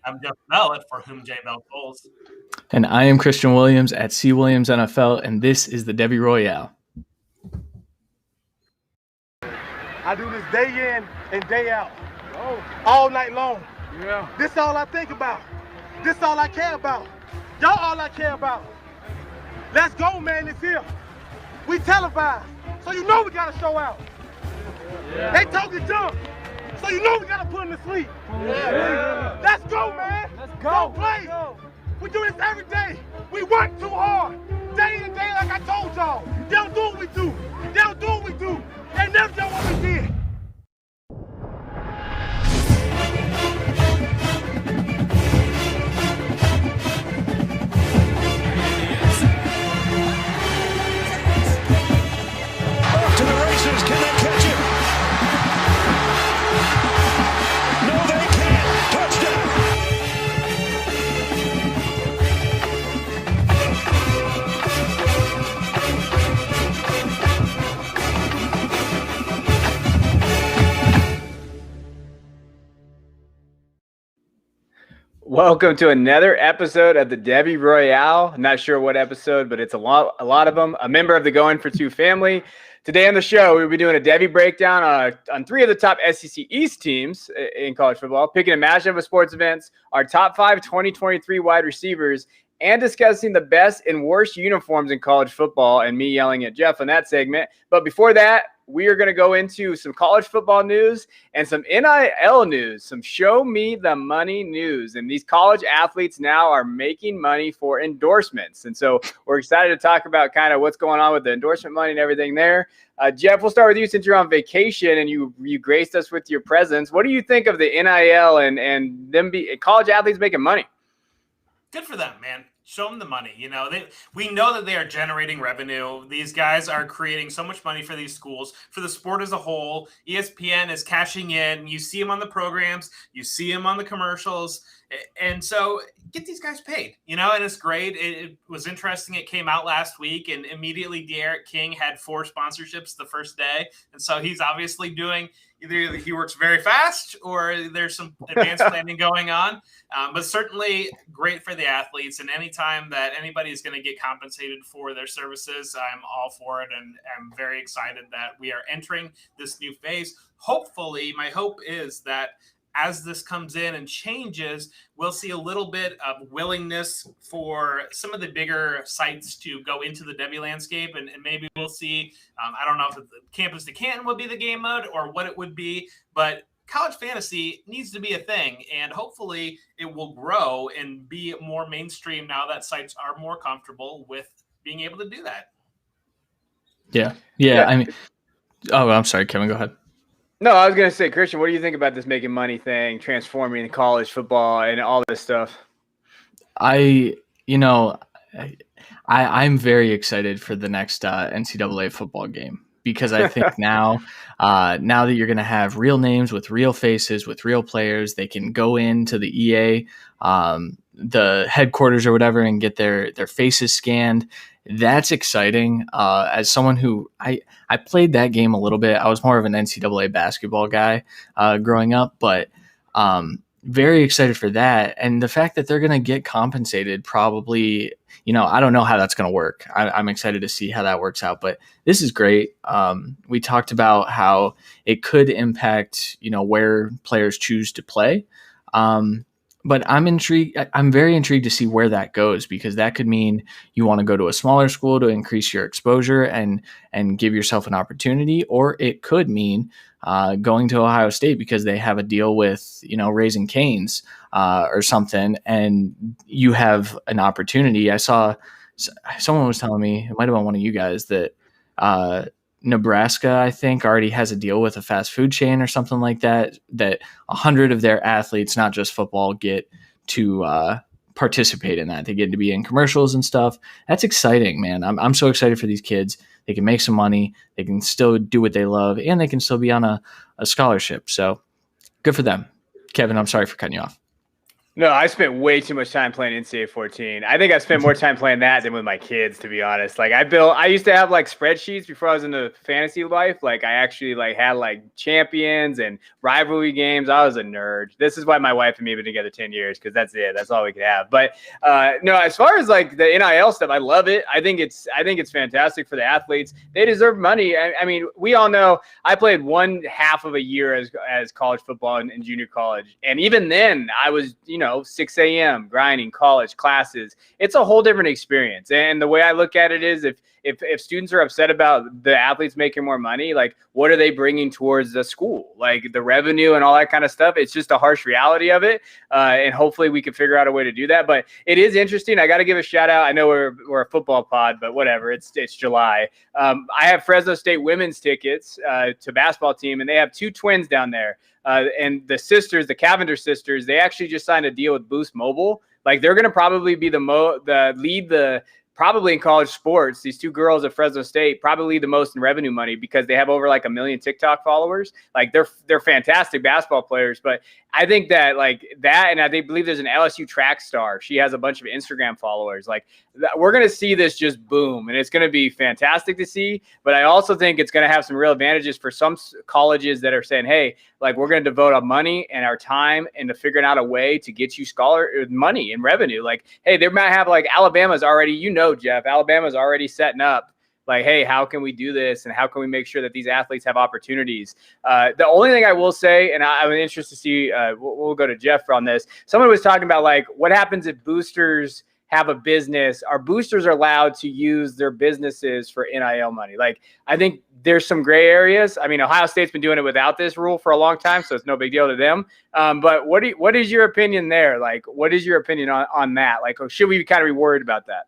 I'm Jeff Bell for whom J Bell calls. And I am Christian Williams at C. Williams NFL, and this is the Devy Royale. I do this day in and day out, all night long. Yeah. This is all I think about. This is all I care about. Y'all all I care about. Let's go, man, it's here. We televised, so you know we gotta show out. Yeah. They talking junk, so you know we gotta put them to sleep. Yeah. Let's go, man. Let's go. Don't play. We do this every day. We work too hard, day in and day, like I told y'all. They don't do what we do. They don't do what we do. They never done what we did. To the races, can they catch him? No, they can't. Touchdown. Welcome to another episode of the Devy Royale. I'm not sure what episode, but it's a lot of them. A member of the Going for Two family. Today on the show, we'll be doing a Devy breakdown on three of the top SEC East teams in college football, picking a matchup of sports events, our top 5 2023 wide receivers, and discussing the best and worst uniforms in college football, and me yelling at Jeff on that segment. But before that, we are going to go into some college football news and some NIL news, some show me the money news. And these college athletes now are making money for endorsements. And so we're excited to talk about kind of what's going on with the endorsement money and everything there. Jeff, we'll start with you since you're on vacation and you graced us with your presence. What do you think of the NIL and them college athletes making money? Good for them, man. Show them the money. You know, we know that they are generating revenue. These guys are creating so much money for these schools, for the sport as a whole. ESPN is cashing in. You see them on the programs. You see them on the commercials. And so get these guys paid, you know, and it's great. It was interesting. It came out last week, and immediately De'Aaron King had 4 sponsorships the first day. And so he's obviously doing either he works very fast or there's some advanced planning going on. But certainly great for the athletes. And anytime that anybody is going to get compensated for their services, I'm all for it. And I'm very excited that we are entering this new phase. Hopefully, my hope is that as this comes in and changes, we'll see a little bit of willingness for some of the bigger sites to go into the Devy landscape. And maybe we'll see, I don't know if the Campus to Canton would be the game mode or what it would be, but college fantasy needs to be a thing. And hopefully it will grow and be more mainstream now that sites are more comfortable with being able to do that. Yeah. I mean, I'm sorry, Kevin, go ahead. No, I was going to say, Christian, what do you think about this making money thing, transforming college football and all this stuff? I'm very excited for the next NCAA football game because I think now that you're going to have real names with real faces, with real players, they can go into the EA, the headquarters or whatever, and get their faces scanned. That's exciting. As someone who I played that game a little bit, I was more of an NCAA basketball guy growing up, but very excited for that. And the fact that they're going to get compensated probably, I don't know how that's going to work. I'm excited to see how that works out, but this is great. We talked about how it could impact, where players choose to play. But I'm intrigued. I'm very intrigued to see where that goes, because that could mean you want to go to a smaller school to increase your exposure and give yourself an opportunity, or it could mean going to Ohio State because they have a deal with Raising Cane's or something, and you have an opportunity. I saw someone was telling me, it might have been one of you guys, that Nebraska, I think, already has a deal with a fast food chain or something like that 100 of their athletes, not just football, get to participate in that. They get to be in commercials and stuff. That's exciting, man. I'm so excited for these kids. They can make some money. They can still do what they love, and they can still be on a scholarship. So good for them. Kevin, I'm sorry for cutting you off. No, I spent way too much time playing NCAA 14. I think I spent more time playing that than with my kids, to be honest. Like I used to have like spreadsheets before I was into fantasy life. Like I actually like had like champions and rivalry games. I was a nerd. This is why my wife and me have been together 10 years, because that's it. That's all we could have. But no, as far as like the NIL stuff, I love it. I think it's fantastic for the athletes. They deserve money. I mean, we all know I played one half of a year as college football in junior college. And even then I was, 6 a.m. grinding college classes. It's a whole different experience. And the way I look at it is if students are upset about the athletes making more money, like what are they bringing towards the school? Like the revenue and all that kind of stuff. It's just a harsh reality of it. And hopefully we can figure out a way to do that. But it is interesting. I got to give a shout out. I know we're a football pod, but whatever. It's July. I have Fresno State women's tickets to basketball team, and they have two twins down there. And the sisters, the Cavendish sisters, they actually just signed a deal with Boost Mobile. Like they're going to probably be probably in college sports. These two girls at Fresno State probably lead the most in revenue money because they have over like 1 million TikTok followers. Like they're fantastic basketball players. But I think that like that, and I believe there's an LSU track star. She has a bunch of Instagram followers. Like we're going to see this just boom, and it's going to be fantastic to see. But I also think it's going to have some real advantages for some colleges that are saying, hey, like we're going to devote our money and our time into figuring out a way to get you money and revenue. Like, hey, they might have like Alabama's already, Jeff, Alabama's already setting up like, hey, how can we do this? And how can we make sure that these athletes have opportunities? The only thing I will say, and I'm interested to see, we'll go to Jeff on this. Someone was talking about like, what happens if boosters have a business? Are boosters allowed to use their businesses for NIL money? Like, I think there's some gray areas. I mean, Ohio State's been doing it without this rule for a long time, so it's no big deal to them. But what is your opinion there? Like, what is your opinion on that? Like, should we kind of be worried about that?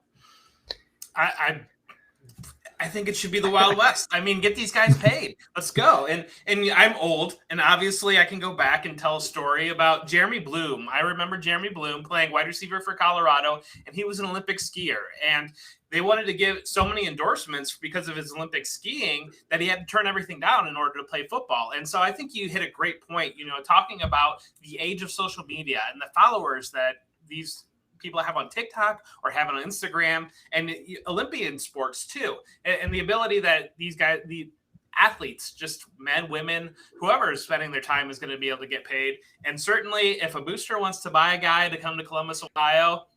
I think it should be the Wild West. I mean, get these guys paid. Let's go. And I'm old, and obviously I can go back and tell a story about Jeremy Bloom. I remember Jeremy Bloom playing wide receiver for Colorado, and he was an Olympic skier. And they wanted to give so many endorsements because of his Olympic skiing that he had to turn everything down in order to play football. And so I think you hit a great point, talking about the age of social media and the followers that these people have on TikTok or have on Instagram, and Olympian sports too. And the ability that these guys, the athletes, just men, women, whoever is spending their time is going to be able to get paid. And certainly if a booster wants to buy a guy to come to Columbus, Ohio,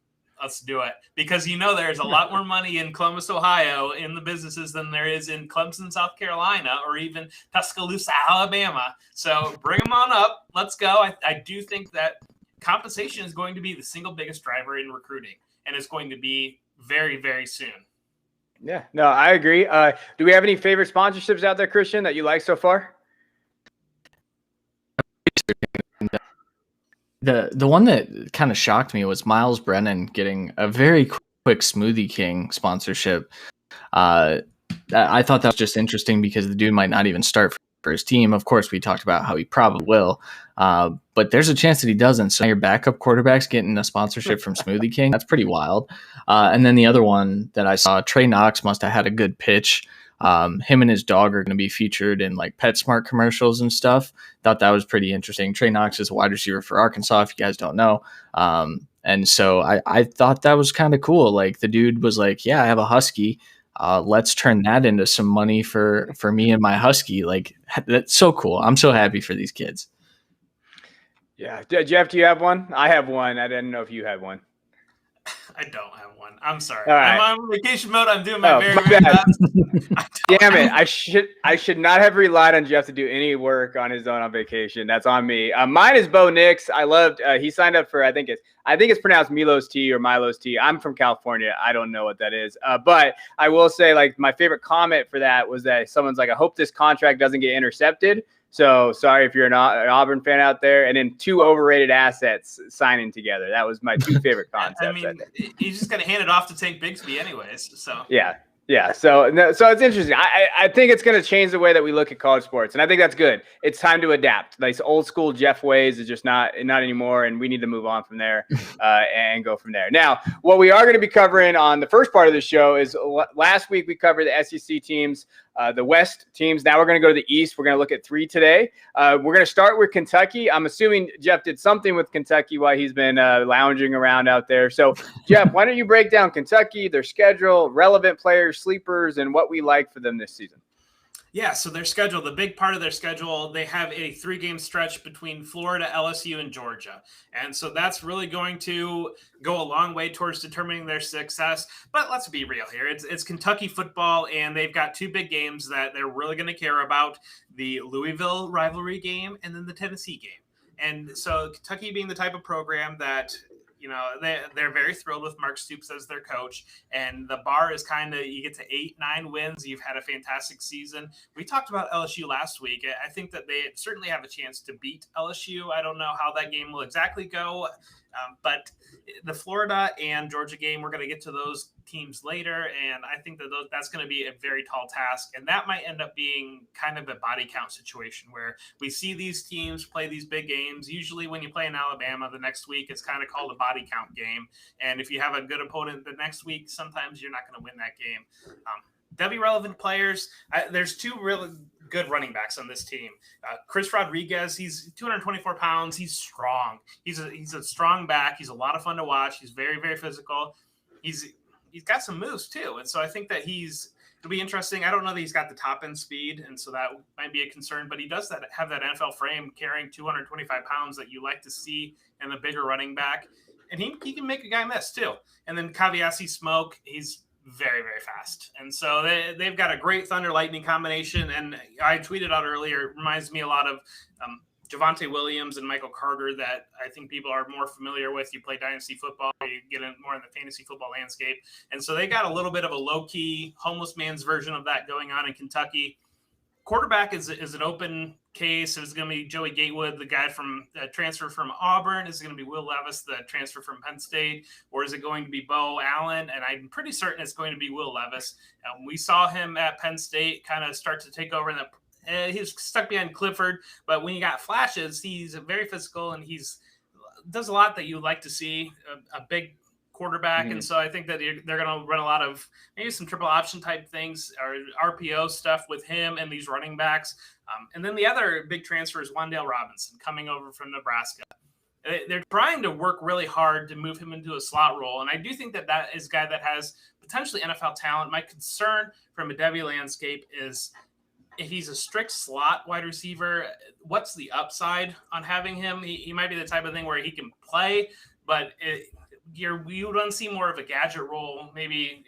let's do it. Because there's a lot more money in Columbus, Ohio in the businesses than there is in Clemson, South Carolina, or even Tuscaloosa, Alabama. So bring them on up. Let's go. I do think that compensation is going to be the single biggest driver in recruiting, and it's going to be very, very soon. Yeah, no, I agree. Do we have any favorite sponsorships out there, Christian, that you like so far? The one that kind of shocked me was Miles Brennan getting a very quick Smoothie King sponsorship. I thought that was just interesting because the dude might not even start for his team. Of course, we talked about how he probably will, but there's a chance that he doesn't. So your backup quarterback's getting a sponsorship from Smoothie King. That's pretty wild. And then the other one that I saw, Trey Knox must have had a good pitch. Him and his dog are going to be featured in like PetSmart commercials and stuff. Thought that was pretty interesting. Trey Knox is a wide receiver for Arkansas, if you guys don't know. And so I thought that was kind of cool. Like the dude was like, yeah, I have a Husky. Let's turn that into some money for me and my Husky. Like that's so cool. I'm so happy for these kids. Yeah. Jeff, do you have one? I have one. I didn't know if you had one. I don't have one. I'm sorry. All right. I'm on vacation mode. I'm doing my very bad. best. Damn it. I should not have relied on Jeff to do any work on his own on vacation. That's on me. Mine is Bo Nix. I loved he signed up for I think it's pronounced Milo's Tea or Milo's Tea. I'm from California. I don't know what that is. But I will say like my favorite comment for that was that someone's like, I hope this contract doesn't get intercepted. So sorry if you're an Auburn fan out there. And then two overrated assets signing together. That was my two favorite concepts. I mean, he's just going to hand it off to Tank Bigsby anyways. So yeah. So it's interesting. I think it's going to change the way that we look at college sports, and I think that's good. It's time to adapt. Like old school Jeff ways is just not anymore, and we need to move on from there and go from there. Now, what we are going to be covering on the first part of the show is last week we covered the SEC teams. the West teams. Now we're going to go to the East. We're going to look at 3 today. We're going to start with Kentucky. I'm assuming Jeff did something with Kentucky while he's been lounging around out there. So, Jeff, why don't you break down Kentucky, their schedule, relevant players, sleepers, and what we like for them this season? Yeah, so their schedule, the big part of their schedule, they have a 3-game stretch between Florida, LSU, and Georgia. And so that's really going to go a long way towards determining their success. But let's be real here. It's Kentucky football, and they've got 2 big games that they're really going to care about, the Louisville rivalry game and then the Tennessee game. And so Kentucky being the type of program that – they're very thrilled with Mark Stoops as their coach, and the bar is kind of, you get to 8-9 wins. You've had a fantastic season. We talked about LSU last week. I think that they certainly have a chance to beat LSU. I don't know how that game will exactly go, but the Florida and Georgia game, we're going to get to those teams later, and I think that that's going to be a very tall task, and that might end up being kind of a body count situation where we see these teams play these big games. Usually when you play in Alabama the next week, it's kind of called a body count game, and if you have a good opponent the next week, sometimes you're not going to win that game. Devy relevant players, there's 2 really good running backs on this team. Chris Rodriguez, he's 224 pounds. He's strong. He's a strong back. He's a lot of fun to watch. He's very, very physical. He's got some moves too. And so I think that it'll be interesting. I don't know that he's got the top end speed, and so that might be a concern, but he does have that NFL frame carrying 225 pounds that you like to see in a bigger running back. And he can make a guy miss too. And then Kaviasi Smoke, he's very, very fast. And so they've got a great thunder lightning combination. And I tweeted out earlier, it reminds me a lot of Javonte Williams and Michael Carter that I think people are more familiar with. You play dynasty football, you get in more in the fantasy football landscape. And so they got a little bit of a low-key homeless man's version of that going on in Kentucky. Quarterback is an open case. It's going to be Joey Gatewood, the guy from transfer from Auburn. Is it going to be Will Levis, the transfer from Penn State? Or is it going to be Bo Allen? And I'm pretty certain it's going to be Will Levis. We saw him at Penn State kind of start to take over in the he's stuck behind Clifford, but when you got flashes, he's very physical and does a lot that you like to see, a big quarterback. Mm-hmm. And so I think that they're going to run a lot of maybe some triple option type things or RPO stuff with him and these running backs. And then the other big transfer is Wan'Dale Robinson coming over from Nebraska. They're trying to work really hard to move him into a slot role. And I do think that is a guy that has potentially NFL talent. My concern from a Devy landscape is if he's a strict slot wide receiver, what's the upside on having him? He might be the type of thing where he can play, but you don't see more of a gadget role. Maybe,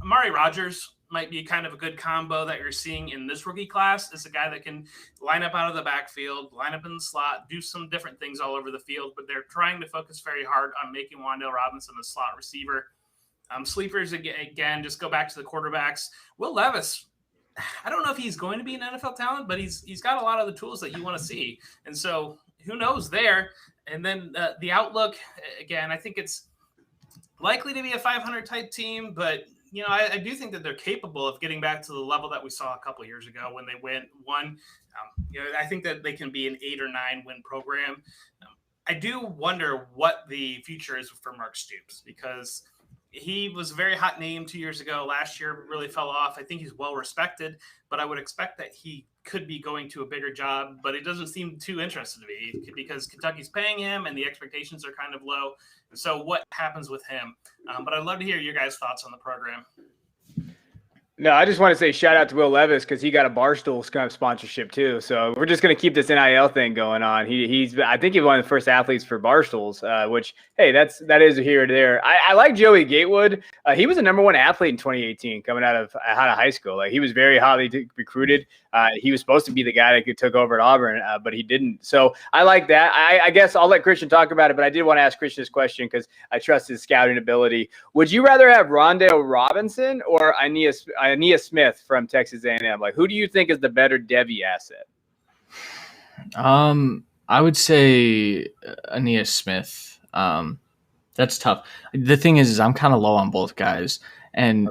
Amari Rodgers might be kind of a good combo that you're seeing in this rookie class. Is a guy that can line up out of the backfield, line up in the slot, do some different things all over the field, but they're trying to focus very hard on making Wan'Dale Robinson a slot receiver. Sleepers, again, just go back to the quarterbacks. Will Levis, I don't know if he's going to be an NFL talent, but he's got a lot of the tools that you want to see. And so who knows there? And then the outlook, again, I think it's likely to be a 500 type team, but I do think that they're capable of getting back to the level that we saw a couple of years ago when they won. I think that they can be an 8 or 9 win program. I do wonder what the future is for Mark Stoops, because he was a very hot name 2 years ago. Last year really fell off. I think he's well respected, but I would expect that he could be going to a bigger job, but it doesn't seem too interested to me because Kentucky's paying him and the expectations are kind of low. And so what happens with him? But I'd love to hear your guys' thoughts on the program. No, I just want to say shout out to Will Levis because he got a Barstool sponsorship too. So we're just going to keep this NIL thing going on. I think he's one of the first athletes for Barstools, which, hey, that is a here or there. I like Joey Gatewood. He was the number 1 athlete in 2018 coming out of high school. Like, he was very highly recruited. He was supposed to be the guy that took over at Auburn, but he didn't. So I like that. I guess I'll let Christian talk about it, but I did want to ask Christian this question because I trust his scouting ability. Would you rather have Wan'Dale Robinson or Ainias Smith from Texas A&M? Like, who do you think is the better Devy asset? I would say Ainias Smith. That's tough. The thing is I'm kind of low on both guys, and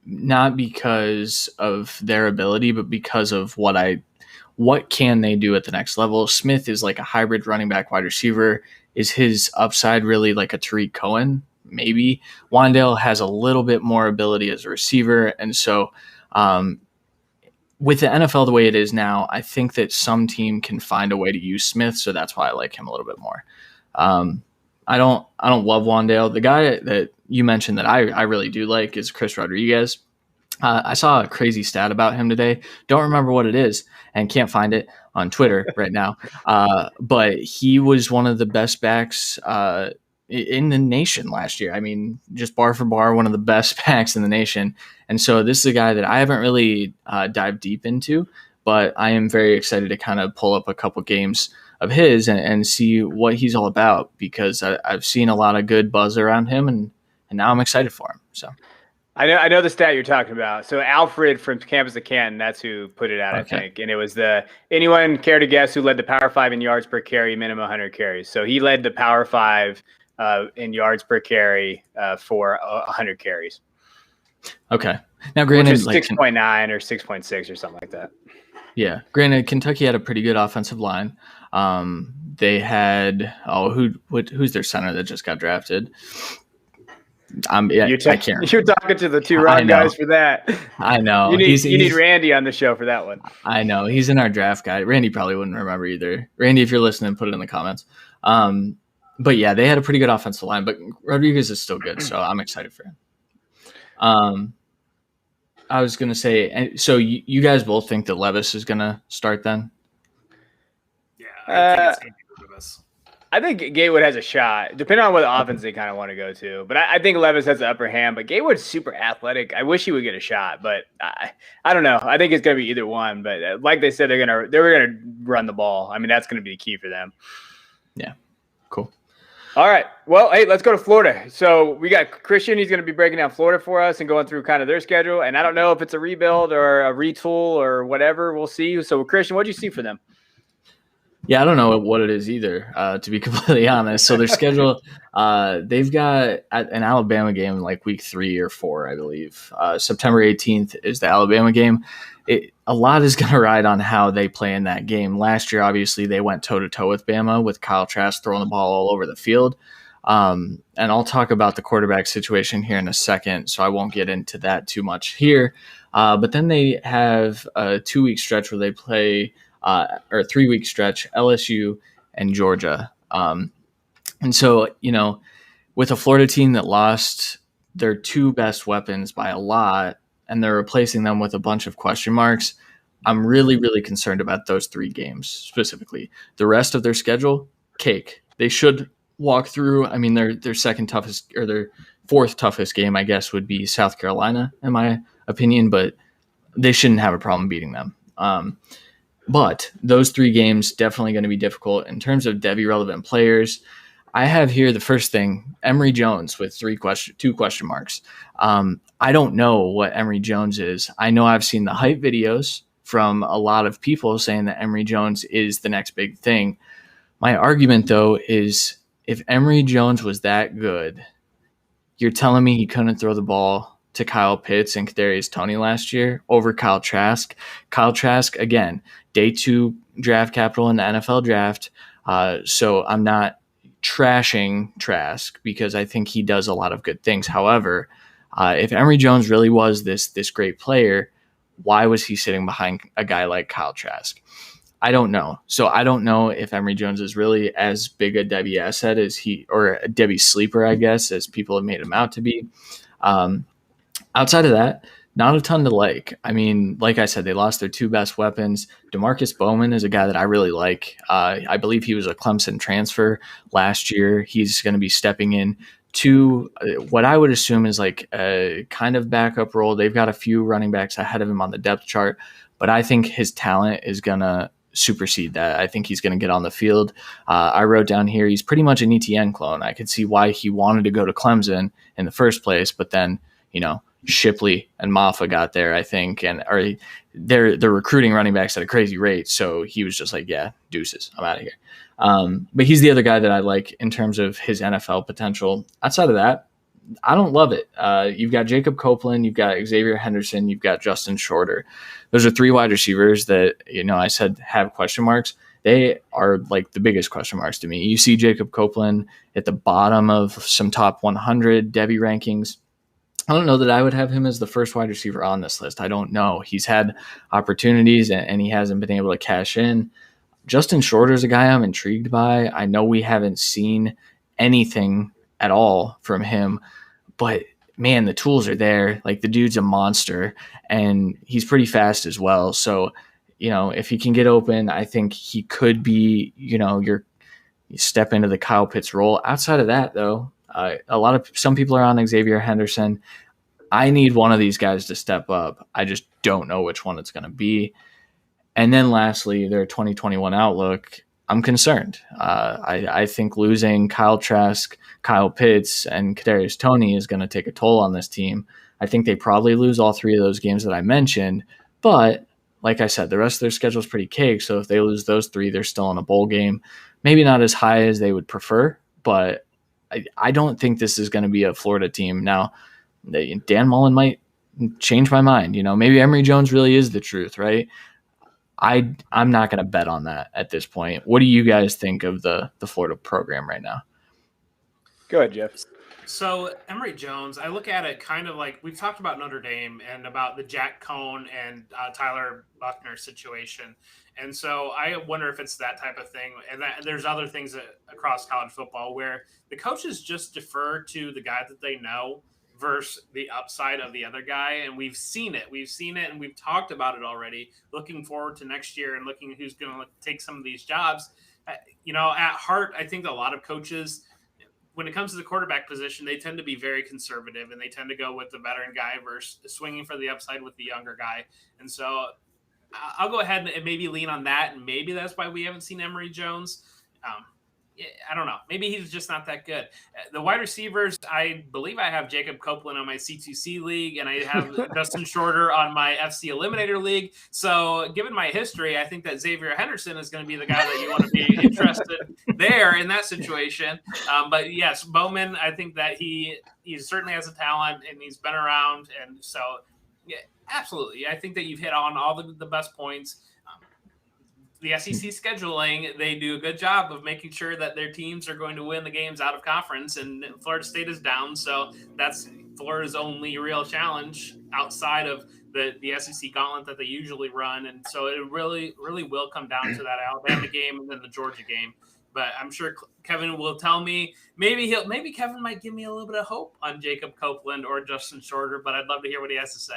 not because of their ability, but because of what can they do at the next level. Smith is like a hybrid running back wide receiver. Is his upside really like a Tariq Cohen? Maybe. Wan'Dale has a little bit more ability as a receiver, and so with the NFL the way it is now, I think that some team can find a way to use Smith, so that's why I like him a little bit more. I don't love Wandale. The guy that you mentioned that I really do like is Chris Rodriguez. I saw a crazy stat about him today. Don't remember what it is and can't find it on Twitter right now. But he was one of the best backs in the nation last year. I mean, just bar for bar, one of the best backs in the nation. And so this is a guy that I haven't really dived deep into, but I am very excited to kind of pull up a couple games of his and see what he's all about, because I've seen a lot of good buzz around him, and now I'm excited for him. So I know the stat you're talking about. So Alfred from Campus of Canton, that's who put it out, Okay. I think. And it was anyone care to guess who led the Power 5 in yards per carry, minimum 100 carries? So he led the Power 5 in yards per carry for 100 carries. Okay. Now, granted, which is 6.9 or 6.6 or something like that. Yeah. Granted, Kentucky had a pretty good offensive line. They had who's their center that just got drafted? I can't. You're talking to the two Rod guys for that. I know. You need Randy on the show for that one. I know. He's in our draft guide. Randy probably wouldn't remember either. Randy, if you're listening, put it in the comments. But yeah, they had a pretty good offensive line, but Rodriguez is still good, so I'm excited for him. I was going to say, so you guys both think that Levis is going to start then? Yeah, I think it's going to be Levis. I think Gatewood has a shot, depending on what offense they kind of want to go to. But I think Levis has the upper hand. But Gatewood's super athletic. I wish he would get a shot, but I don't know. I think it's going to be either one. But like they said, they're gonna run the ball. I mean, that's going to be the key for them. Yeah, cool. All right. Well, hey, let's go to Florida. So we got Christian. He's going to be breaking down Florida for us and going through kind of their schedule. And I don't know if it's a rebuild or a retool or whatever. We'll see. So Christian, what do you see for them? Yeah, I don't know what it is either, to be completely honest. So their schedule, they've got an Alabama game in like week 3 or 4, I believe. September 18th is the Alabama game. A lot is going to ride on how they play in that game. Last year, obviously, they went toe-to-toe with Bama with Kyle Trask throwing the ball all over the field. And I'll talk about the quarterback situation here in a second, so I won't get into that too much here. But then they have a 2-week stretch where they play – or a 3-week stretch, LSU and Georgia. And so, with a Florida team that lost their 2 best weapons by a lot, and they're replacing them with a bunch of question marks, I'm really, really concerned about those 3 games specifically. The rest of their schedule, cake. They should walk through. I mean, their second toughest, or their 4th toughest game, I guess, would be South Carolina, in my opinion, but they shouldn't have a problem beating them. But those 3 games definitely going to be difficult. In terms of Devy relevant players, I have here the first thing, Emory Jones with 2 question marks. I don't know what Emory Jones is. I know I've seen the hype videos from a lot of people saying that Emory Jones is the next big thing. My argument, though, is if Emory Jones was that good, you're telling me he couldn't throw the ball to Kyle Pitts and Kadarius Toney last year over Kyle Trask. Kyle Trask, again, day 2 draft capital in the NFL draft. So I'm not trashing Trask because I think he does a lot of good things. However, if Emory Jones really was this great player, why was he sitting behind a guy like Kyle Trask? I don't know. So I don't know if Emory Jones is really as big a Devy asset as or a Devy sleeper, I guess, as people have made him out to be. Outside of that, not a ton to like. I mean, like I said, they lost their 2 best weapons. DeMarcus Bowman is a guy that I really like. I believe he was a Clemson transfer last year. He's going to be stepping in to what I would assume is like a kind of backup role. They've got a few running backs ahead of him on the depth chart, but I think his talent is going to supersede that. I think he's going to get on the field. I wrote down here, he's pretty much an ETN clone. I could see why he wanted to go to Clemson in the first place, but then, Shipley and Maffa got there, I think, and they're recruiting running backs at a crazy rate. So he was just like, yeah, deuces, I'm out of here. But he's the other guy that I like in terms of his NFL potential. Outside of that, I don't love it. You've got Jacob Copeland, you've got Xavier Henderson, you've got Justin Shorter. Those are 3 wide receivers that, I said have question marks. They are like the biggest question marks to me. You see Jacob Copeland at the bottom of some top 100 Devy rankings. I don't know that I would have him as the first wide receiver on this list. I don't know. He's had opportunities and he hasn't been able to cash in. Justin Shorter is a guy I'm intrigued by. I know we haven't seen anything at all from him, but man, the tools are there. Like, the dude's a monster and he's pretty fast as well. So, if he can get open, I think he could be, you step into the Kyle Pitts role. Outside of that, though, some people are on Xavier Henderson. I need one of these guys to step up. I just don't know which one it's going to be. And then lastly, their 2021 outlook, I'm concerned. I think losing Kyle Trask, Kyle Pitts, and Kadarius Toney is going to take a toll on this team. I think they probably lose all three of those games that I mentioned. But like I said, the rest of their schedule is pretty cake. So if they lose those three, they're still in a bowl game. Maybe not as high as they would prefer, but I don't think this is going to be a Florida team. Now, Dan Mullen might change my mind. Maybe Emory Jones really is the truth, right? I'm not going to bet on that at this point. What do you guys think of the Florida program right now? Go ahead, Jeff. So Emory Jones, I look at it kind of like we've talked about Notre Dame and about the Jack Cohn and Tyler Buckner situation. And so I wonder if it's that type of thing. And there's other things across college football where the coaches just defer to the guy that they know versus the upside of the other guy. And we've seen it. And we've talked about it already, looking forward to next year and looking at who's going to take some of these jobs. At heart, I think a lot of coaches, when it comes to the quarterback position, they tend to be very conservative and they tend to go with the veteran guy versus swinging for the upside with the younger guy. And so I'll go ahead and maybe lean on that. And maybe that's why we haven't seen Emory Jones. I don't know. Maybe he's just not that good. The wide receivers, I believe I have Jacob Copeland on my C2C league, and I have Justin Shorter on my FC Eliminator league. So given my history, I think that Xavier Henderson is going to be the guy that you want to be interested there in that situation. But yes, Bowman, I think that he certainly has a talent, and he's been around. And so, yeah, absolutely. I think that you've hit on all the best points. The SEC scheduling, they do a good job of making sure that their teams are going to win the games out of conference, and Florida State is down. So that's Florida's only real challenge outside of the SEC gauntlet that they usually run. And so it really, really will come down to that Alabama game and then the Georgia game. But I'm sure Kevin will tell me, maybe Kevin might give me a little bit of hope on Jacob Copeland or Justin Shorter, but I'd love to hear what he has to say.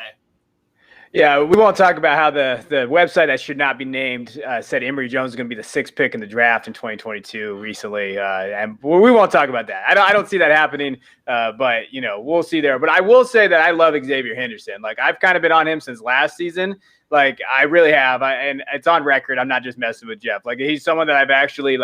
Yeah, we won't talk about how the website that should not be named said Emory Jones is going to be the 6th pick in the draft in 2022 recently. And we won't talk about that. I don't see that happening, but, we'll see there. But I will say that I love Xavier Henderson. Like, I've kind of been on him since last season. Like, I really have. And it's on record. I'm not just messing with Jeff. Like, he's someone that I've actually,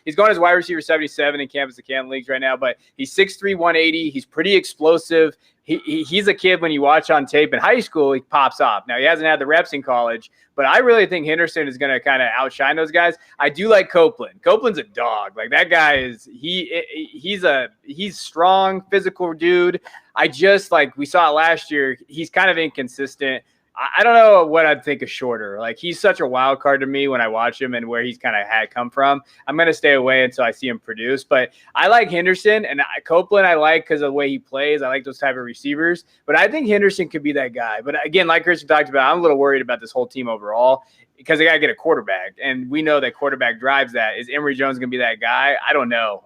he's going as wide receiver 77 in Campus to Canton leagues right now, but he's 6'3", 180. He's pretty explosive. He's a kid when you watch on tape in high school, he pops off. Now, he hasn't had the reps in college, but I really think Henderson is going to kind of outshine those guys. I do like Copeland. Copeland's a dog. Like, that guy is he's strong, physical dude. I just, we saw it last year, he's kind of inconsistent. I don't know what I'd think of Shorter. Like, he's such a wild card to me when I watch him and where he's kind of had come from. I'm going to stay away until I see him produce. But I like Henderson, and Copeland I like because of the way he plays. I like those type of receivers. But I think Henderson could be that guy. But again, like Christian talked about, I'm a little worried about this whole team overall because they got to get a quarterback. And we know that quarterback drives that. Is Emory Jones going to be that guy? I don't know.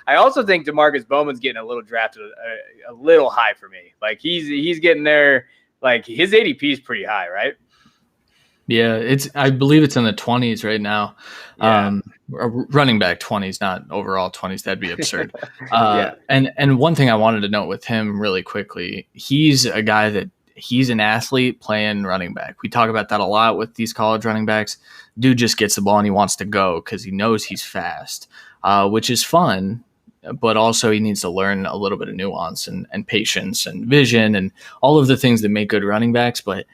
I also think DeMarcus Bowman's getting a little drafted a little high for me. Like, he's getting there. Like, his ADP is pretty high, right? Yeah, I believe it's in the 20s right now. Yeah. Running back 20s, not overall 20s. That'd be absurd. Yeah. And one thing I wanted to note with him really quickly, he's a guy that he's an athlete playing running back. We talk about that a lot with these college running backs. Dude just gets the ball and he wants to go because he knows he's fast, which is fun. But also he needs to learn a little bit of nuance and patience and vision and all of the things that make good running backs. But,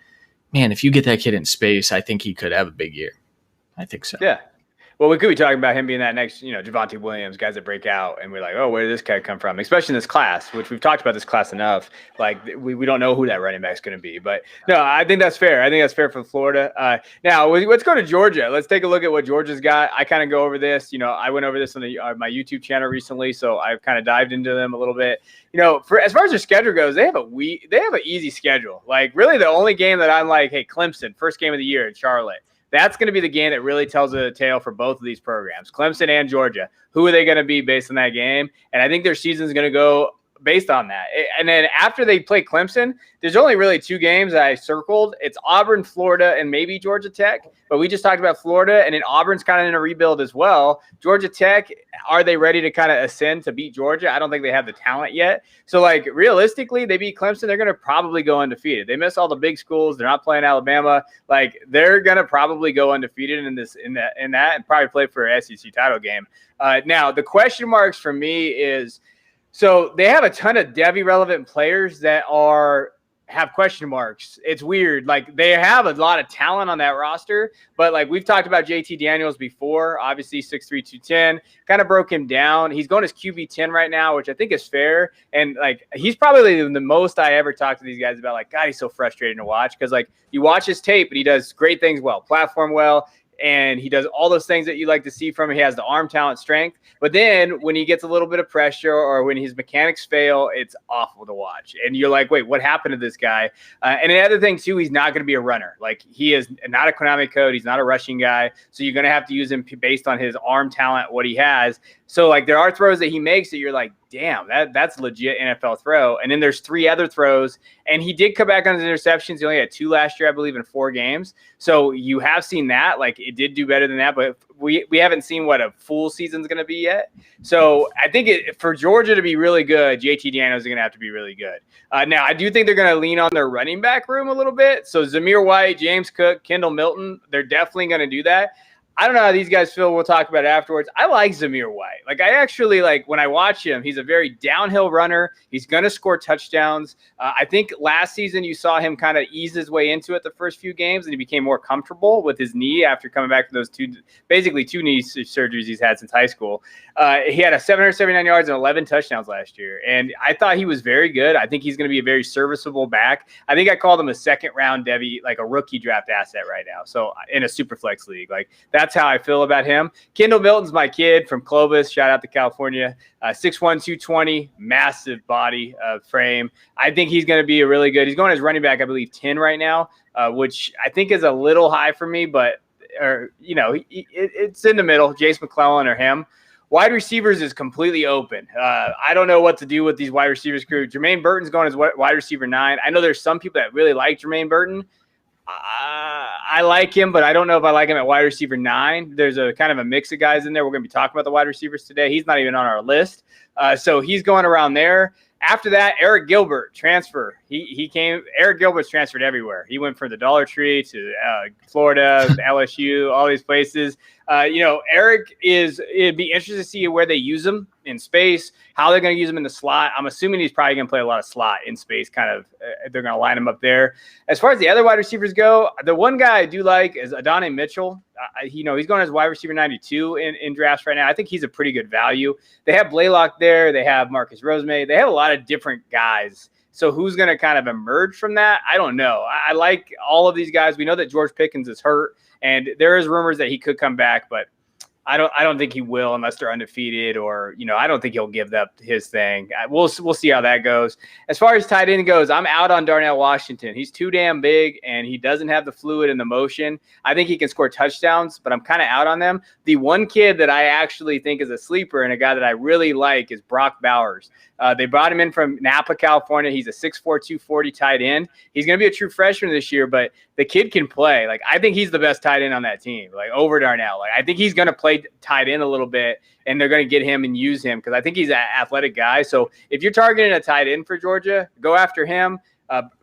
man, if you get that kid in space, I think he could have a big year. I think so. Yeah. Well, we could be talking about him being that next, Javonte Williams, guys that break out, and we're like, oh, where did this guy come from? Especially in this class, which we've talked about this class enough. Like, we don't know who that running back is going to be. But, no, I think that's fair. I think that's fair for Florida. Now, let's go to Georgia. Let's take a look at what Georgia's got. I kind of go over this. I went over this on my YouTube channel recently, so I've kind of dived into them a little bit. As far as their schedule goes, they have an easy schedule. Like, really the only game that I'm like, hey, Clemson, first game of the year in Charlotte. That's going to be the game that really tells a tale for both of these programs, Clemson and Georgia. Who are they going to be based on that game? And I think their season is going to go based on that. And then after they play Clemson, there's only really 2 games that I circled. It's Auburn, Florida, and maybe Georgia Tech. But we just talked about Florida, and then Auburn's kind of in a rebuild as well. Georgia Tech, are they ready to kind of ascend to beat Georgia? I don't think they have the talent yet. So, like, realistically, they beat Clemson, they're going to probably go undefeated. They miss all the big schools. They're not playing Alabama. Like, they're going to probably go undefeated in that, and probably play for an SEC title game. Now, the question marks for me is, so they have a ton of Devy relevant players that have question marks. It's weird. Like, they have a lot of talent on that roster, but like we've talked about JT Daniels before, obviously 6'3", 210, kind of broke him down. He's going as QB 10 right now, which I think is fair. And like, he's probably the most I ever talked to these guys about, like, God, he's so frustrating to watch. Cause like you watch his tape and he does great things well, platform well. And he does all those things that you like to see from him. He has the arm talent, strength. But then when he gets a little bit of pressure or when his mechanics fail, it's awful to watch. And you're like, wait, what happened to this guy? And another thing, too, he's not going to be a runner. Like, he is not a Konami code. He's not a rushing guy. So you're going to have to use him based on his arm talent, what he has. So, like, there are throws that he makes that you're like, damn, that's legit NFL throw. And then there's 3 other throws. And he did come back on his interceptions. He only had 2 last year, I believe, in 4 games. So you have seen that. Like, it did do better than that. But we haven't seen what a full season's going to be yet. So I think for Georgia to be really good, JT Daniels is going to have to be really good. Now, I do think they're going to lean on their running back room a little bit. So Zamir White, James Cook, Kendall Milton, they're definitely going to do that. I don't know how these guys feel. We'll talk about it afterwards. I like Zamir White. Like, I actually like when I watch him, he's a very downhill runner. He's going to score touchdowns. I think last season you saw him kind of ease his way into it the first few games, and he became more comfortable with his knee after coming back from those 2 knee surgeries he's had since high school. He had 779 yards and 11 touchdowns last year, and I thought he was very good. I think he's going to be a very serviceable back. I think I called him a second-round Devy, like a rookie draft asset right now. So in a super flex league, like that's how I feel about him. Kendall Milton's my kid from Clovis. Shout out to California. 6'1", 220, massive body frame. I think he's going to be a really good. He's going as running back, I believe, 10 right now, which I think is a little high for me, but it's in the middle. Jace McClellan or him. Wide receivers is completely open. I don't know what to do with these wide receivers crew. Jermaine Burton's going as wide receiver 9. I know there's some people that really like Jermaine Burton. I like him, but I don't know if I like him at wide receiver 9. There's a kind of a mix of guys in there. We're going to be talking about the wide receivers today. He's not even on our list. So he's going around there. After that, Eric Gilbert, transfer. He came. Eric Gilbert's transferred everywhere. He went from the Dollar Tree to Florida, LSU, all these places. Eric it'd be interesting to see where they use him in space, how they're going to use him in the slot. I'm assuming he's probably going to play a lot of slot in space, kind of. They're going to line him up there. As far as the other wide receivers go, the one guy I do like is Adonai Mitchell. He's going as wide receiver 92 in drafts right now. I think he's a pretty good value. They have Blaylock there. They have Marcus Rosemary. They have a lot of different guys. So who's going to kind of emerge from that? I don't know. I like all of these guys. We know that George Pickens is hurt, and there is rumors that he could come back, but I don't think he will unless they're undefeated, or I don't think he'll give up his thing. We'll see how that goes. As far as tight end goes, I'm out on Darnell Washington. He's too damn big, and he doesn't have the fluid and the motion. I think he can score touchdowns, but I'm kind of out on them. The one kid that I actually think is a sleeper and a guy that I really like is Brock Bowers. They brought him in from Napa, California. He's a 6'4", 240 tight end. He's going to be a true freshman this year, but the kid can play. Like, I think he's the best tight end on that team, like over Darnell. Like, I think he's going to play tight end a little bit, and they're going to get him and use him because I think he's an athletic guy. So if you're targeting a tight end for Georgia, go after him.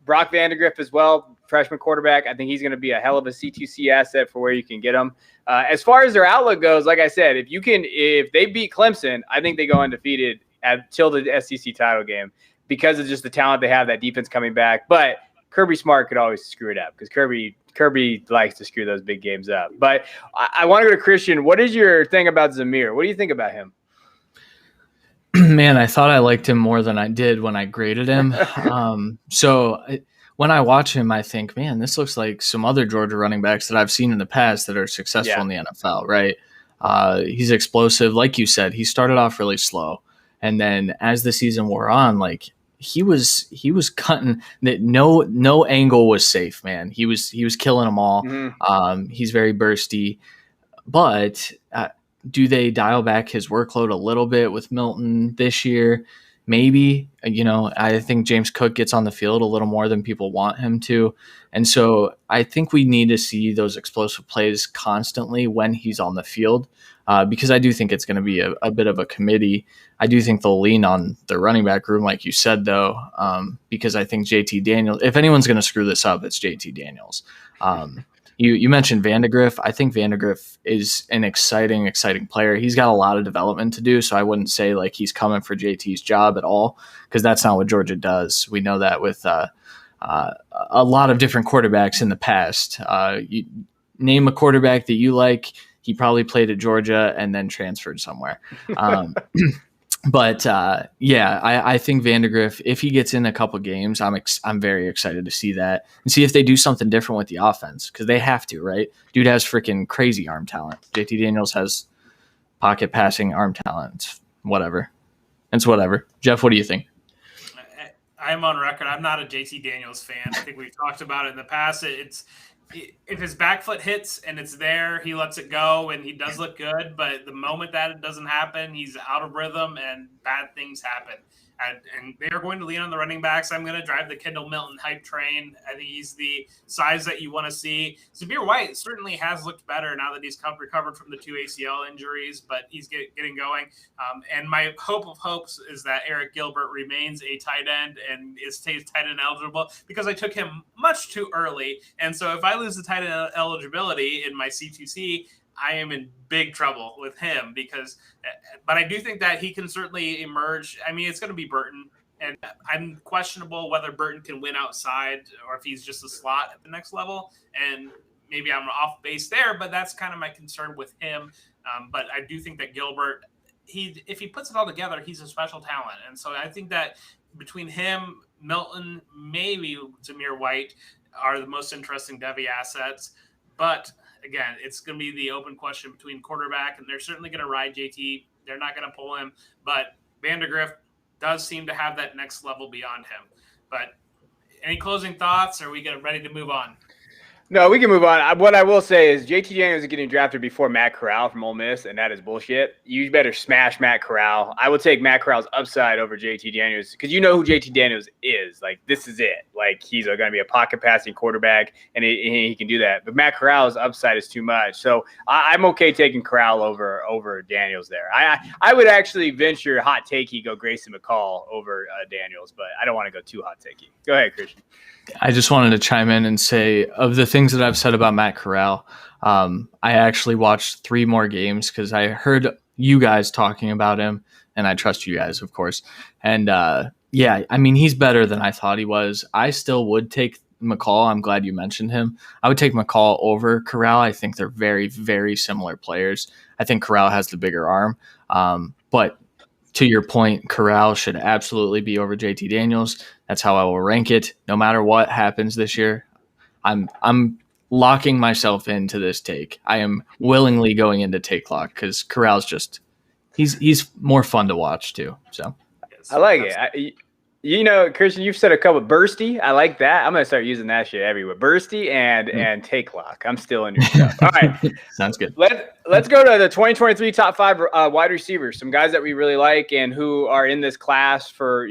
Brock Vandegrift as well, freshman quarterback. I think he's going to be a hell of a C2C asset for where you can get him. As far as their outlook goes, like I said, if they beat Clemson, I think they go undefeated until the SEC title game because of just the talent they have, that defense coming back. But Kirby Smart could always screw it up because Kirby Kirby likes to screw those big games up. But I want to go to Christian. What is your thing about Zamir? What do you think about him? Man, I thought I liked him more than I did when I graded him. When I watch him, I think, man, this looks like some other Georgia running backs that I've seen in the past that are successful in the NFL, right? He's explosive. Like you said, he started off really slow. And then as the season wore on, like he was cutting that no angle was safe, man. He was killing them all. Mm-hmm. He's very bursty. But do they dial back his workload a little bit with Milton this year? Maybe. I think James Cook gets on the field a little more than people want him to. And so I think we need to see those explosive plays constantly when he's on the field, because I do think it's going to be a bit of a committee. I do think they'll lean on the running back room, like you said, though, because I think JT Daniels, if anyone's going to screw this up, it's JT Daniels. You mentioned Vandegrift. I think Vandegrift is an exciting player. He's got a lot of development to do, so I wouldn't say like he's coming for JT's job at all, because that's not what Georgia does. We know that with a lot of different quarterbacks in the past. You name a quarterback that you like, he probably played at Georgia and then transferred somewhere. But I think Vandegrift, if he gets in a couple games, I'm very excited to see that and see if they do something different with the offense, because they have to, right? Dude has freaking crazy arm talent. JT Daniels has pocket passing arm talent. It's whatever. Jeff, what do you think? I'm on record. I'm not a JT Daniels fan. I think we've talked about it in the past. If his back foot hits and it's there, he lets it go and he does look good. But the moment that it doesn't happen, he's out of rhythm and bad things happen. And they are going to lean on the running backs. I'm going to drive the Kendall Milton hype train. I think he's the size that you want to see. Zamir White certainly has looked better now that he's recovered from the 2 ACL injuries, but he's getting going. And my hope of hopes is that Eric Gilbert remains a tight end and stays tight end eligible, because I took him much too early. And so if I lose the tight end eligibility in my C2C, I am in big trouble with him, but I do think that he can certainly emerge. I mean, it's going to be Burton, and I'm questionable whether Burton can win outside or if he's just a slot at the next level. And maybe I'm off base there, but that's kind of my concern with him. But I do think that Gilbert, if he puts it all together, he's a special talent. And so I think that between him, Milton, maybe Zamir White are the most interesting Devy assets. But again, it's going to be the open question between quarterback, and they're certainly going to ride JT. They're not going to pull him, but Vandegrift does seem to have that next level beyond him. But any closing thoughts? Or are we ready to move on? No, we can move on. What I will say is JT Daniels is getting drafted before Matt Corral from Ole Miss, and that is bullshit. You better smash Matt Corral. I would take Matt Corral's upside over JT Daniels, because you know who JT Daniels is. Like, this is it. Like, he's going to be a pocket passing quarterback, and he can do that. But Matt Corral's upside is too much. So I'm okay taking Corral over Daniels there. I would actually venture hot takey go Grayson McCall over Daniels, but I don't want to go too hot takey. Go ahead, Christian. I just wanted to chime in and say, of the things that I've said about Matt Corral, I actually watched 3 more games because I heard you guys talking about him, and I trust you guys, of course. And I mean, he's better than I thought he was. I still would take McCall. I'm glad you mentioned him. I would take McCall over Corral. I think they're very, very similar players. I think Corral has the bigger arm. But to your point, Corral should absolutely be over JT Daniels. That's how I will rank it. No matter what happens this year, I'm locking myself into this take. I am willingly going into take lock because Corral's just he's more fun to watch too. So I like it. Christian, you've said a couple bursty. I like that. I'm gonna start using that shit everywhere. Bursty and take lock. I'm still in your stuff. All right, sounds good. Let's go to the 2023 top 5 wide receivers. Some guys that we really like and who are in this class for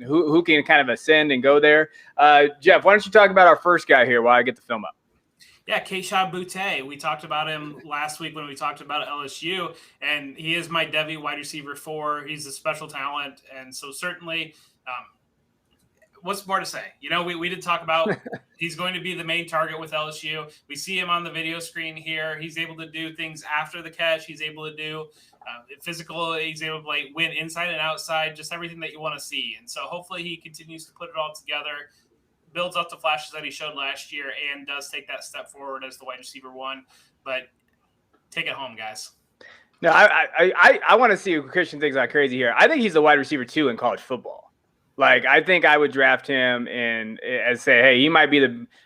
who can kind of ascend and go there. Jeff, why don't you talk about our first guy here while I get the film up? Yeah, Kayshon Boutte. We talked about him last week when we talked about LSU, and he is my Devy wide receiver 4. He's a special talent, and so certainly. What's more to say? We did talk about he's going to be the main target with LSU. We see him on the video screen here. He's able to do things after the catch. He's able to do physical. He's able to win inside and outside, just everything that you want to see. And so hopefully he continues to put it all together. builds up the flashes that he showed last year and does take that step forward as the wide receiver 1. But take it home, guys. No, I want to see what Christian thinks I'm crazy here. I think he's the wide receiver 2 in college football. Like, I think I would draft him and say, hey, he might be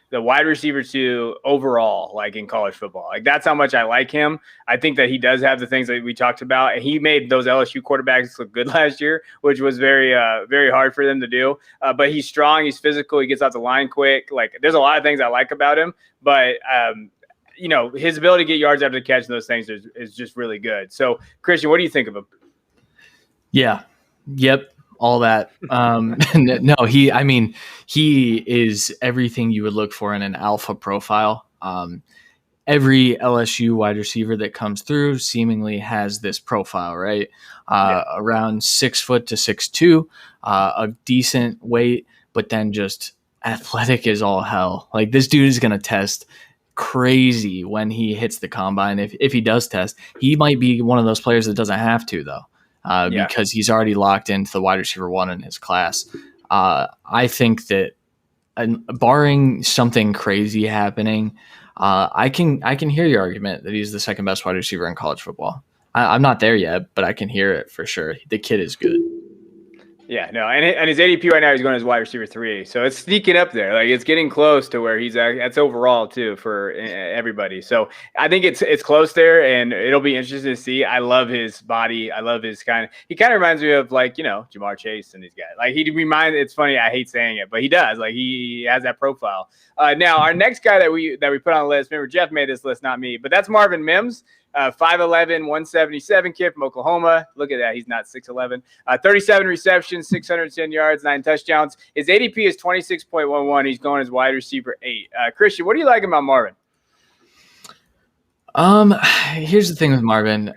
the wide receiver 2 overall, like in college football. Like, that's how much I like him. I think that he does have the things that we talked about, and he made those LSU quarterbacks look good last year, which was very, very hard for them to do. But he's strong, he's physical, he gets off the line quick. Like, there's a lot of things I like about him, but his ability to get yards after the catch and those things is just really good. So, Christian, what do you think of him? Yeah. Yep. All that. No, he is everything you would look for in an alpha profile. Every LSU wide receiver that comes through seemingly has this profile, right? Around 6 foot to 6'2", a decent weight, but then just athletic as all hell. Like, this dude is going to test crazy when he hits the combine. If he does test, he might be one of those players that doesn't have to, though. Because he's already locked into the wide receiver 1 in his class. I think that barring something crazy happening, I can hear your argument that he's the second best wide receiver in college football. I'm not there yet, but I can hear it for sure. The kid is good. Yeah, no, and his ADP right now, he's going as wide receiver 3, so it's sneaking up there. Like, it's getting close to where he's at. That's overall too for everybody. So I think it's close there, and it'll be interesting to see. I love his body. I love his he kind of reminds me of, like, Jamar Chase and these guys. Like, it's funny, I hate saying it, but he does. Like, he has that profile. Now our next guy that we put on the list. Remember, Jeff made this list, not me, but that's Marvin Mims. 5'11", 177 kid from Oklahoma. Look at that. He's not 6'11". 37 receptions, 610 yards, 9 touchdowns. His ADP is 26.11. He's going as wide receiver 8. Christian, what do you like about Marvin? Here's the thing with Marvin.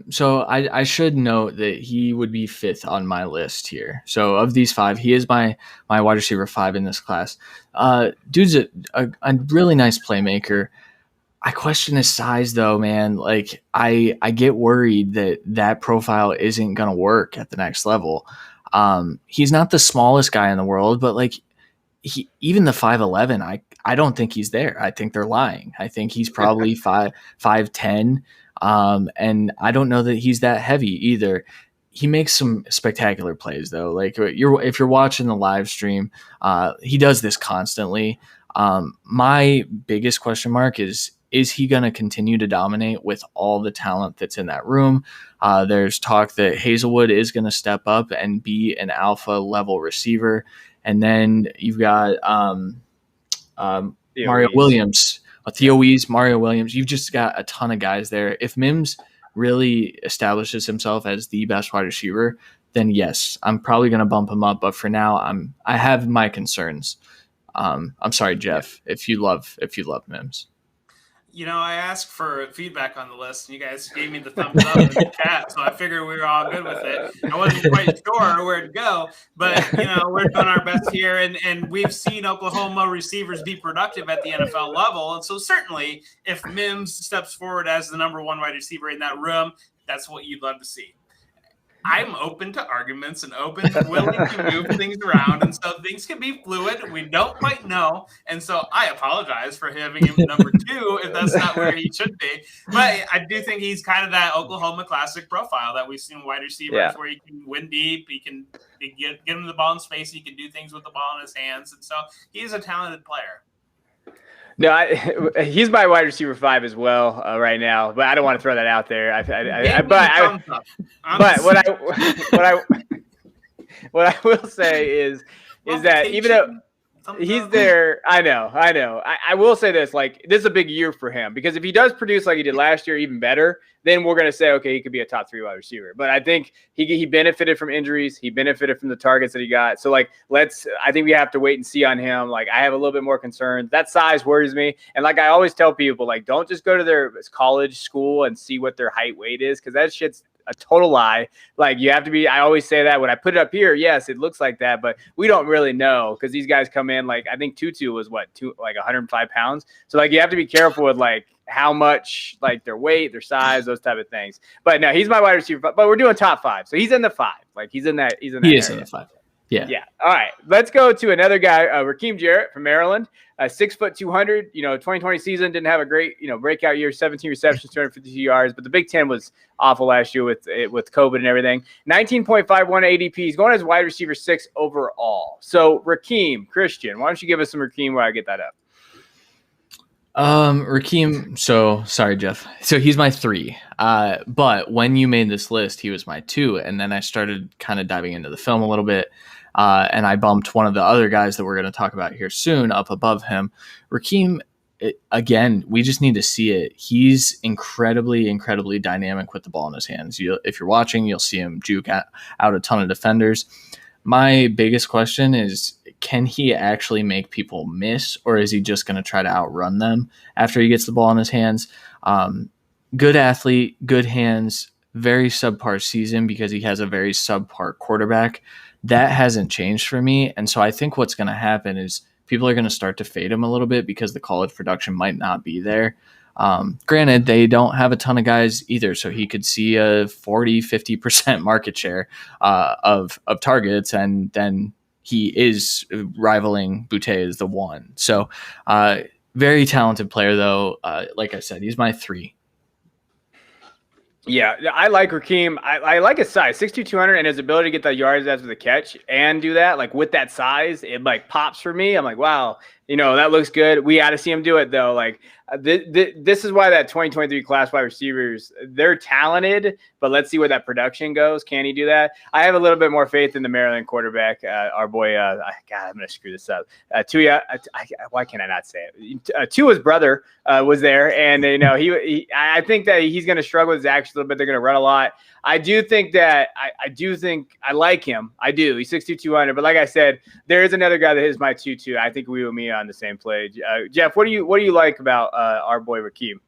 So I should note that he would be 5th on my list here. So of these 5, he is my wide receiver 5 in this class. Dude's a really nice playmaker. I question his size, though, man. Like, I get worried that profile isn't going to work at the next level. He's not the smallest guy in the world, but, like, even the 5'11", I don't think he's there. I think they're lying. I think he's probably 5'10", and I don't know that he's that heavy either. He makes some spectacular plays, though. Like, if you're watching the live stream, he does this constantly. My biggest question mark is he going to continue to dominate with all the talent that's in that room? There's talk that Hazelwood is going to step up and be an alpha level receiver. And then you've got Mario Williams, Theo Wees, Mario Williams. You've just got a ton of guys there. If Mims really establishes himself as the best wide receiver, then yes, I'm probably going to bump him up. But for now, I have my concerns. I'm sorry, Jeff, if you love Mims. I asked for feedback on the list, and you guys gave me the thumbs up in the chat, so I figured we were all good with it. I wasn't quite sure where to go, but, we're doing our best here, and we've seen Oklahoma receivers be productive at the NFL level, and so certainly if Mims steps forward as the number 1 wide receiver in that room, that's what you'd love to see. I'm open to arguments and willing to move things around. And so things can be fluid. We don't quite know. And so I apologize for having him number 2 if that's not where he should be. But I do think he's kind of that Oklahoma classic profile that we've seen wide receivers where he can win deep. He can get him the ball in space. He can do things with the ball in his hands. And so he's a talented player. No, he's my wide receiver 5 as well right now, but I don't want to throw that out there. But what I will say is that even though he's there, I know. I will say this, like, this is a big year for him, because if he does produce like he did last year, even better, then we're going to say, okay, he could be a top 3 wide receiver. But I think he benefited from injuries. He benefited from the targets that he got. So, like, I think we have to wait and see on him. Like, I have a little bit more concerns. That size worries me. And like I always tell people, like, don't just go to their college school and see what their height weight is, because that shit's a total lie. Like, you have to be, I always say that when I put it up here, yes, it looks like that, but we don't really know, because these guys come in, like, I think Tutu was like 105 pounds. So, like, you have to be careful with, like, how much, like, their weight, their size, those type of things. But no, he's my wide receiver, but we're doing top 5. So he's in the 5. Like, he's in that. He is in the 5. Yeah. Yeah. All right. Let's go to another guy, Raheem Jarrett from Maryland. 6 foot 200. 2020 season didn't have a great, breakout year. 17 receptions, 252 yards. But the Big Ten was awful last year with COVID and everything. 19.51 ADP. He's going as wide receiver 6 overall. So Raheem, Christian, why don't you give us some Raheem while I get that up? Raheem. So sorry, Jeff. So he's my 3. But when you made this list, he was my 2, and then I started kind of diving into the film a little bit. And I bumped one of the other guys that we're going to talk about here soon up above him. Raheem, again, we just need to see it. He's incredibly, incredibly dynamic with the ball in his hands. If you're watching, you'll see him juke out a ton of defenders. My biggest question is, can he actually make people miss, or is he just going to try to outrun them after he gets the ball in his hands? Good athlete, good hands, very subpar season because he has a very subpar quarterback. That hasn't changed for me. And so I think what's going to happen is people are going to start to fade him a little bit because the college production might not be there. Granted, they don't have a ton of guys either, so he could see a 40-50% market share of targets, and then he is rivaling Boutte as the 1. So very talented player, though. Like I said, he's my 3. Yeah, I like Raheem. I like his size, 6'2", 200, and his ability to get the yards after the catch and do that, like with that size, it like pops for me. I'm like, wow, that looks good. We got to see him do it though. Like this is why that 2023 class wide receivers, they're talented, but let's see where that production goes. Can he do that? I have a little bit more faith in the Maryland quarterback, our boy. God, I'm gonna screw this up. Why can't I not say it? Tua's brother was there, and I think that he's gonna struggle with Zach a little bit. They're gonna run a lot. I do think that I like him. I do. He's 6'2", 200. But like I said, there is another guy that is my 2-2. I think we and me are on the same page. Jeff, what do you like about our boy Raheem?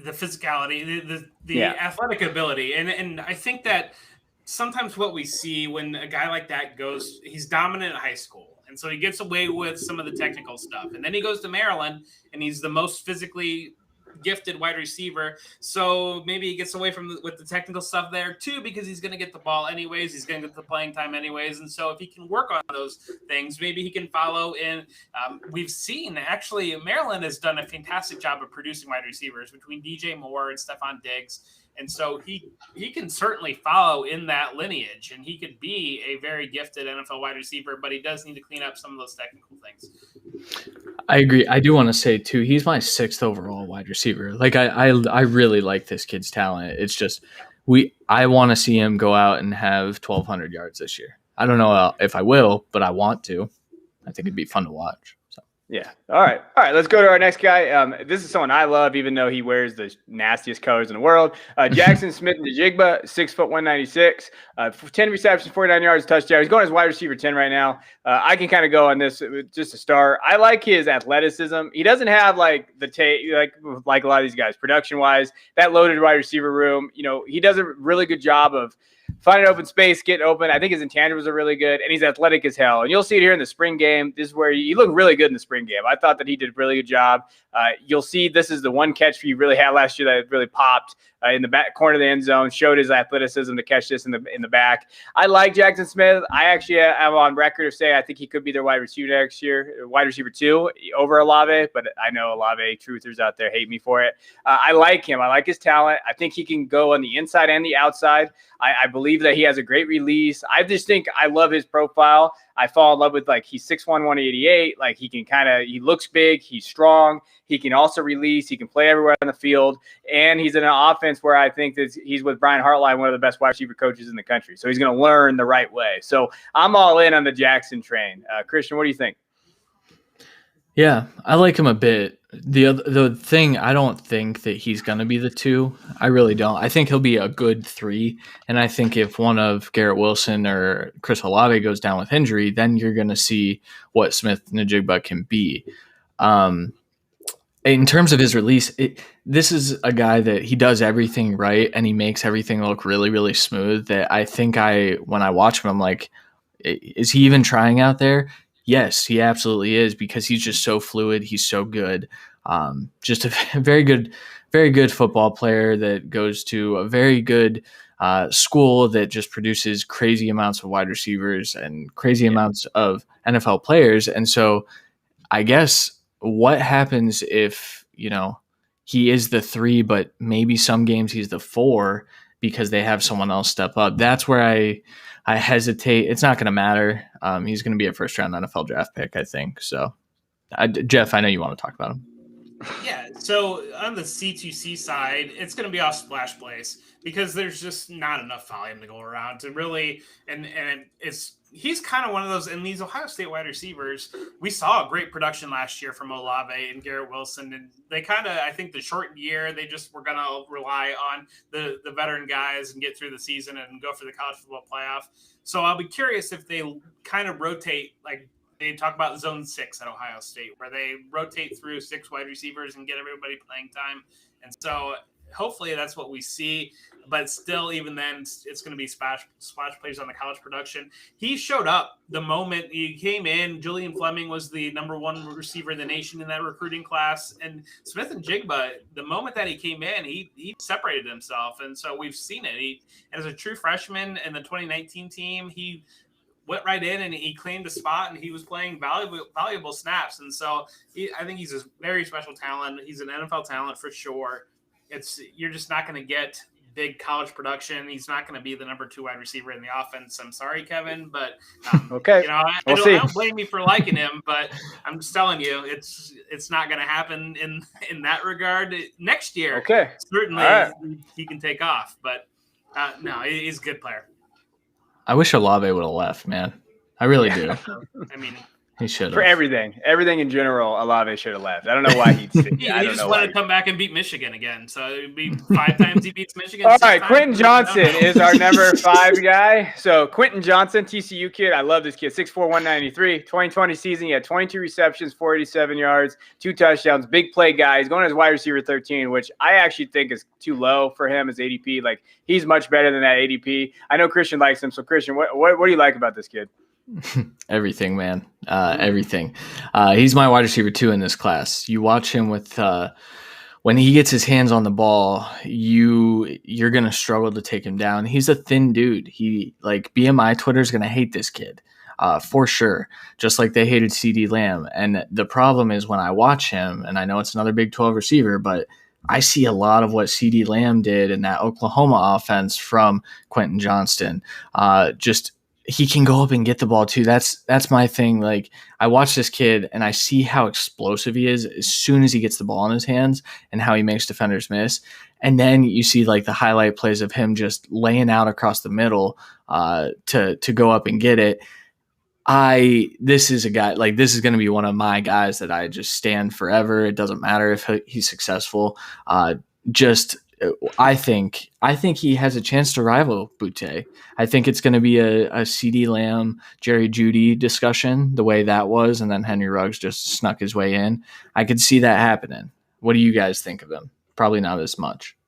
The physicality, the athletic ability, and I think that sometimes what we see when a guy like that goes, he's dominant in high school, and so he gets away with some of the technical stuff, and then he goes to Maryland, and he's the most physically gifted wide receiver, so maybe he gets away from with the technical stuff there too, because he's going to get the ball anyways, he's going to get the playing time anyways, and so if he can work on those things, maybe he can follow in. We've seen actually Maryland has done a fantastic job of producing wide receivers between DJ Moore and Stephon Diggs, and so he can certainly follow in that lineage, and he could be a very gifted NFL wide receiver, but he does need to clean up some of those technical things. I agree. I do want to say too, he's my 6th overall wide receiver. Like I really like this kid's talent. It's just I want to see him go out and have 1,200 yards this year. I don't know if I will, but I want to. I think it'd be fun to watch. So. Yeah. All right. Let's go to our next guy. This is someone I love, even though he wears the nastiest colors in the world. Jackson Smith-Njigba, 6 foot 196, 10 receptions, 49 yards, touchdown. He's going as wide receiver 10 right now. I can kind of go on this just to start. I like his athleticism. He doesn't have like the like a lot of these guys production wise. That loaded wide receiver room. He does a really good job of finding open space, getting open. I think his intangibles are really good, and he's athletic as hell. And you'll see it here in the spring game. This is where he looked really good in the spring game. I thought that he did a really good job. You'll see this is the one catch he really had last year that really popped in the back corner of the end zone, showed his athleticism to catch this in the back. I like Jackson Smith. I actually am on record of saying I think he could be their wide receiver next year, wide receiver 2 over Olave, but I know Olave truthers out there hate me for it. I like him. I like his talent. I think he can go on the inside and the outside. I believe that he has a great release. I just think I love his profile. I fall in love with he's 6'1", 188. He looks big. He's strong. He can also release. He can play everywhere on the field. And he's in an offense where I think that he's with Brian Hartline, one of the best wide receiver coaches in the country. So he's going to learn the right way. So I'm all in on the Jackson train. Christian, what do you think? Yeah, I like him a bit. The thing, I don't think that he's going to be the 2. I really don't. I think he'll be a good 3. And I think if one of Garrett Wilson or Chris Olave goes down with injury, then you're going to see what Smith-Njigba can be. In terms of his release, this is a guy that he does everything right and he makes everything look really, really smooth. That I think when I watch him, I'm like, is he even trying out there? Yes, he absolutely is, because he's just so fluid. He's so good. Just a very good very good football player that goes to a very good school that just produces crazy amounts of wide receivers and crazy amounts of NFL players. And so I guess what happens if, he is the 3, but maybe some games he's the 4 because they have someone else step up. That's where I hesitate. It's not going to matter. He's going to be a first-round NFL draft pick, I think. So, Jeff, I know you want to talk about him. Yeah, so on the C2C side, it's going to be off splash plays because there's just not enough volume to go around to really, and he's kind of one of those, and these Ohio State wide receivers, we saw a great production last year from Olave and Garrett Wilson, and they kind of, I think the shortened year, they just were going to rely on the veteran guys and get through the season and go for the college football playoff. So I'll be curious if they kind of rotate, like, they talk about zone 6 at Ohio State, where they rotate through 6 wide receivers and get everybody playing time. And so hopefully that's what we see. But still, even then, it's going to be splash plays on the college production. He showed up the moment he came in. Julian Fleming was the number 1 receiver in the nation in that recruiting class. And Smith and Jigba, the moment that he came in, he separated himself. And so we've seen it. He, as a true freshman in the 2019 team, he went right in and he claimed a spot and he was playing valuable snaps. And so I think he's a very special talent. He's an NFL talent for sure. You're just not going to get big college production. He's not going to be the number 2 wide receiver in the offense. I'm sorry, Kevin, but okay. I don't blame you for liking him, but I'm just telling you, it's not going to happen in that regard. Next year, okay, certainly right, he can take off, but no, he's a good player. I wish Olave would have left, man. I really do. I mean, he should have. For everything in general, Olave should have left. I don't know why he'd stay. He just wanted to come back and beat Michigan again. So it'd be 5 times he beats Michigan. All right, Quentin Johnson is our number 5 guy. So Quentin Johnson, TCU kid. I love this kid. 6'4", 193. 2020 season, he had 22 receptions, 487 yards, 2 touchdowns. Big play guy. He's going as wide receiver 13, which I actually think is too low for him as ADP. Like, he's much better than that ADP. I know Christian likes him. So Christian, what do you like about this kid? Everything, man. Everything. He's my wide receiver 2 in this class. You watch him with when he gets his hands on the ball, you're gonna struggle to take him down. He's a thin dude. BMI Twitter's gonna hate this kid. For sure. Just like they hated CD Lamb. And the problem is when I watch him, and I know it's another Big 12 receiver, but I see a lot of what CD Lamb did in that Oklahoma offense from Quentin Johnston. He can go up and get the ball too. That's my thing. Like, I watch this kid and I see how explosive he is as soon as he gets the ball in his hands and how he makes defenders miss. And then you see like the highlight plays of him just laying out across the middle to go up and get it. This is a guy, like, this is going to be one of my guys that I just stand forever. It doesn't matter if he's successful. I think he has a chance to rival Boutte. I think it's going to be a CD Lamb, Jerry Jeudy discussion, the way that was, and then Henry Ruggs just snuck his way in. I could see that happening. What do you guys think of him? Probably not as much.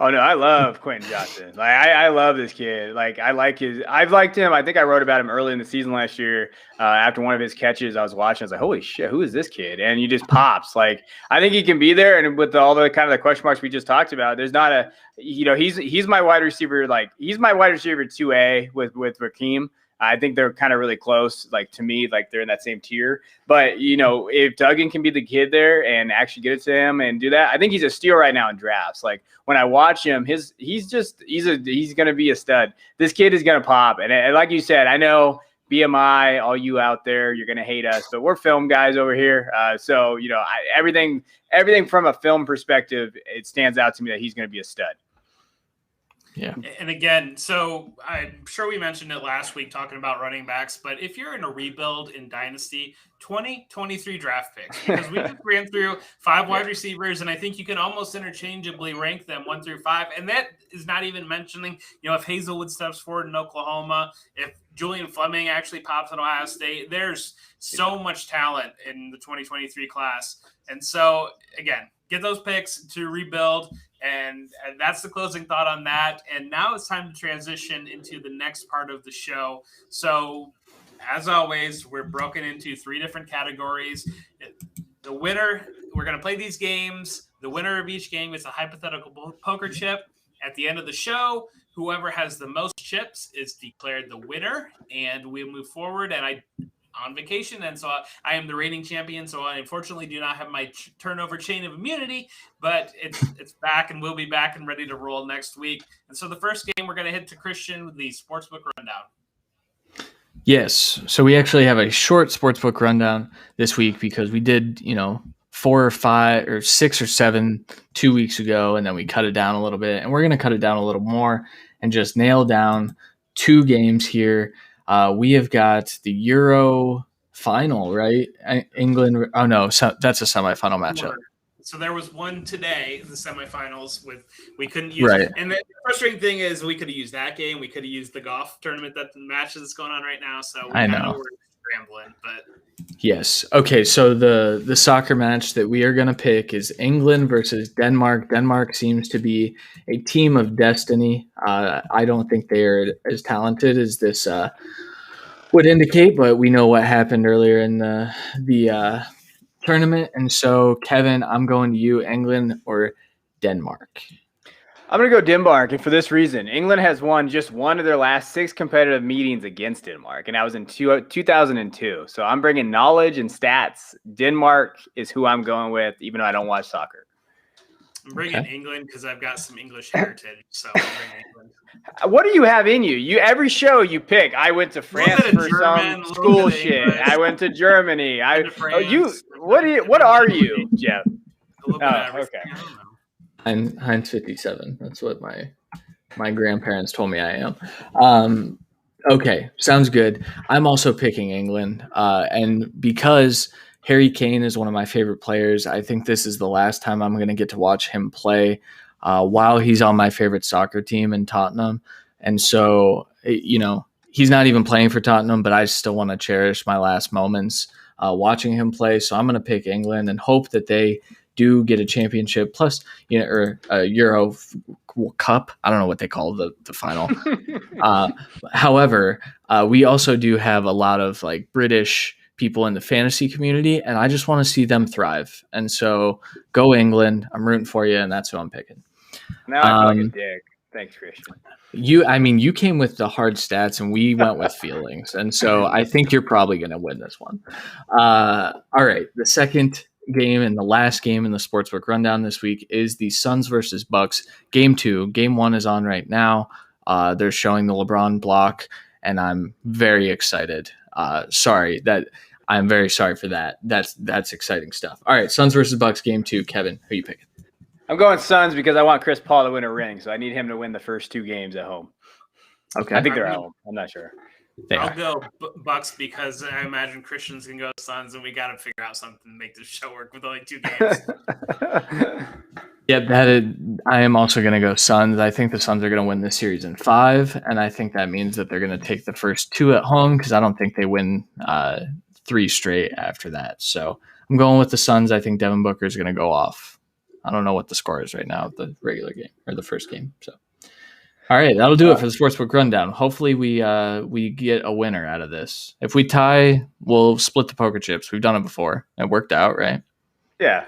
Oh no, I love Quentin Johnson. Like, I love this kid. Like, I've liked him. I think I wrote about him early in the season last year. After one of his catches, I was watching. I was like, holy shit, who is this kid? And he just pops. Like, I think he can be there. And with all the kind of the question marks we just talked about, there's not he's my wide receiver. Like, he's my wide receiver 2A with Rakeem. I think they're kind of really close. Like, to me, like, they're in that same tier. But, if Duggan can be the kid there and actually get it to him and do that, I think he's a steal right now in drafts. Like, when I watch him, he's going to be a stud. This kid is going to pop. And like you said, I know BMI, all you out there, you're going to hate us, but we're film guys over here. So, everything from a film perspective, it stands out to me that he's going to be a stud. Yeah. And again, so I'm sure we mentioned it last week talking about running backs, but if you're in a rebuild in Dynasty, 23 draft picks, because we just ran through 5 wide receivers, and I think you can almost interchangeably rank them 1 through 5. And that is not even mentioning, if Hazelwood steps forward in Oklahoma, if Julian Fleming actually pops in Ohio State, there's so much talent in the 2023 class. And so, again, get those picks to rebuild. And that's the closing thought on that. And now it's time to transition into the next part of the show. So, as always, we're broken into 3 different categories. The winner, we're going to play these games. The winner of each game gets a hypothetical poker chip. At the end of the show, whoever has the most chips is declared the winner, and we move forward. And I on vacation, and so I am the reigning champion. So I unfortunately do not have my turnover chain of immunity, but it's back, and we'll be back and ready to roll next week. And so the first game we're going to hit to Christian with the sportsbook rundown. Yes. So we actually have a short sportsbook rundown this week because we did, 4 or 5 or 6 or 7 2 weeks ago, and then we cut it down a little bit, and we're going to cut it down a little more and just nail down 2 games here. We have got the Euro final, right? England. Oh no, that's a semifinal matchup. So there was one today, the semifinals. We couldn't use right. it. And the frustrating thing is we could have used that game. We could have used the golf tournament, that the match that's going on right now. So I know we're scrambling, but yes. Okay, so the soccer match that we are going to pick is England versus Denmark. Denmark seems to be a team of destiny. I don't think they are as talented as this would indicate, but we know what happened earlier in the tournament. And so, Kevin, I'm going to you, England or Denmark. I'm going to go Denmark, and for this reason. England has won just one of their last 6 competitive meetings against Denmark, and that was in 2002. So I'm bringing knowledge and stats. Denmark is who I'm going with, even though I don't watch soccer. I'm bringing England because I've got some English heritage, so I'm bringing England. What do you have in you? Every show you pick. I went to France for German, some school shit. English. I went to Germany. France, What are you, Jeff? A little bit of everything. Okay. I don't know. Heinz 57. That's what my grandparents told me I am. Okay, sounds good. I'm also picking England, and because Harry Kane is one of my favorite players, I think this is the last time I'm going to get to watch him play while he's on my favorite soccer team in Tottenham. And so, he's not even playing for Tottenham, but I still want to cherish my last moments watching him play. So I'm going to pick England and hope that they do get a championship plus, or a Euro Cup. I don't know what they call the final. However, we also do have a lot of like British people in the fantasy community, and I just want to see them thrive. And so go England. I'm rooting for you, and that's who I'm picking. Now I feel like a dick. Thanks, Christian. You came with the hard stats, and we went with feelings. And so I think you're probably going to win this one. All right. The second game and the last game in the sportsbook rundown this week is the Suns versus Bucks. Game 2. Game 1 is on right now. They're showing the LeBron block, and I'm very excited. I'm very sorry for that. That's exciting stuff. All right, Suns versus Bucks, game 2. Kevin, who you picking? I'm going Suns because I want Chris Paul to win a ring, so I need him to win the first 2 games at home. Okay, I think they're at home. I'm not sure. I'll go Bucks because I imagine Christian's can go Suns, and we got to figure out something to make this show work with only 2 games. Yeah, I am also going to go Suns. I think the Suns are going to win this series in 5, and I think that means that they're going to take the first 2 at home because I don't think they win 3 straight after that. So I'm going with the Suns. I think Devin Booker is going to go off. I don't know what the score is right now of the regular game or the first game. So, all right, that'll do it for the Sportsbook Rundown. Hopefully we get a winner out of this. If we tie, we'll split the poker chips. We've done it before. It worked out, right? Yeah,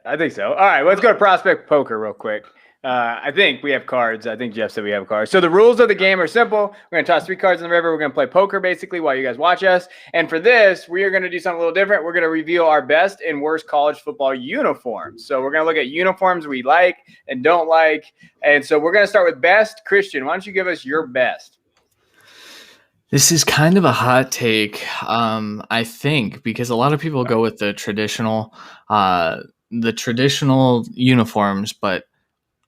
I think so. All right, let's go to prospect poker real quick. I think we have cards. I think Jeff said we have cards. So the rules of the game are simple. We're going to toss 3 cards in the river. We're going to play poker basically while you guys watch us. And for this, we are going to do something a little different. We're going to reveal our best and worst college football uniforms. So we're going to look at uniforms we like and don't like. And so we're going to start with best. Christian, why don't you give us your best? This is kind of a hot take, I think, because a lot of people go with the traditional uniforms, but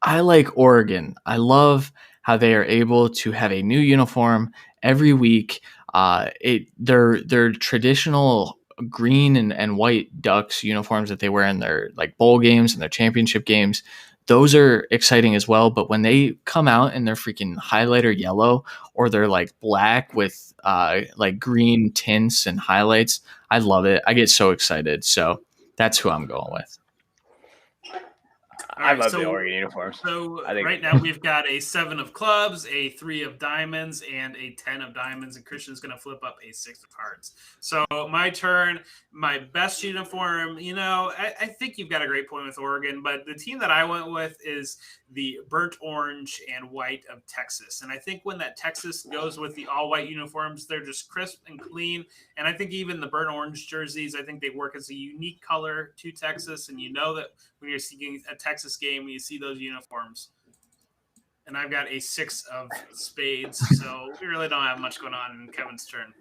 I like Oregon. I love how they are able to have a new uniform every week. Their traditional green and white Ducks uniforms that they wear in their like bowl games and their championship games, those are exciting as well. But when they come out in their freaking highlighter yellow or they're like black with like green tints and highlights, I love it. I get so excited. So that's who I'm going with. I love the Oregon uniforms. So I think right now we've got a 7 of clubs, a 3 of diamonds, and a 10 of diamonds, and Christian's going to flip up a 6 of hearts. So my turn, my best uniform, I think you've got a great point with Oregon, but the team that I went with is the burnt orange and white of Texas. And I think when that Texas goes with the all-white uniforms, they're just crisp and clean. And I think even the burnt orange jerseys, I think they work as a unique color to Texas, and that when you're seeing a Texas game, when you see those uniforms. And I've got a 6 of spades, so we really don't have much going on in Kevin's turn.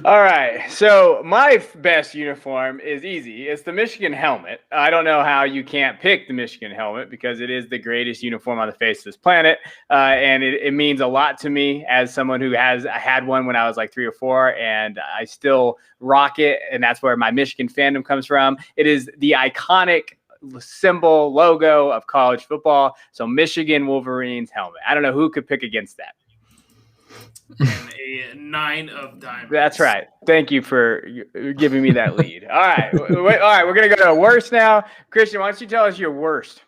All right, so my best uniform is easy. It's the Michigan helmet. I don't know how you can't pick the Michigan helmet because it is the greatest uniform on the face of this planet, and it means a lot to me as someone who had one when I was like 3 or 4, and I still rock it, and that's where my Michigan fandom comes from. It is the iconic symbol logo of college football. So Michigan Wolverines helmet. I don't know who could pick against that. And a 9 of diamonds. That's right. Thank you for giving me that lead. All right. All right. We're going to go to worst now. Christian, why don't you tell us your worst?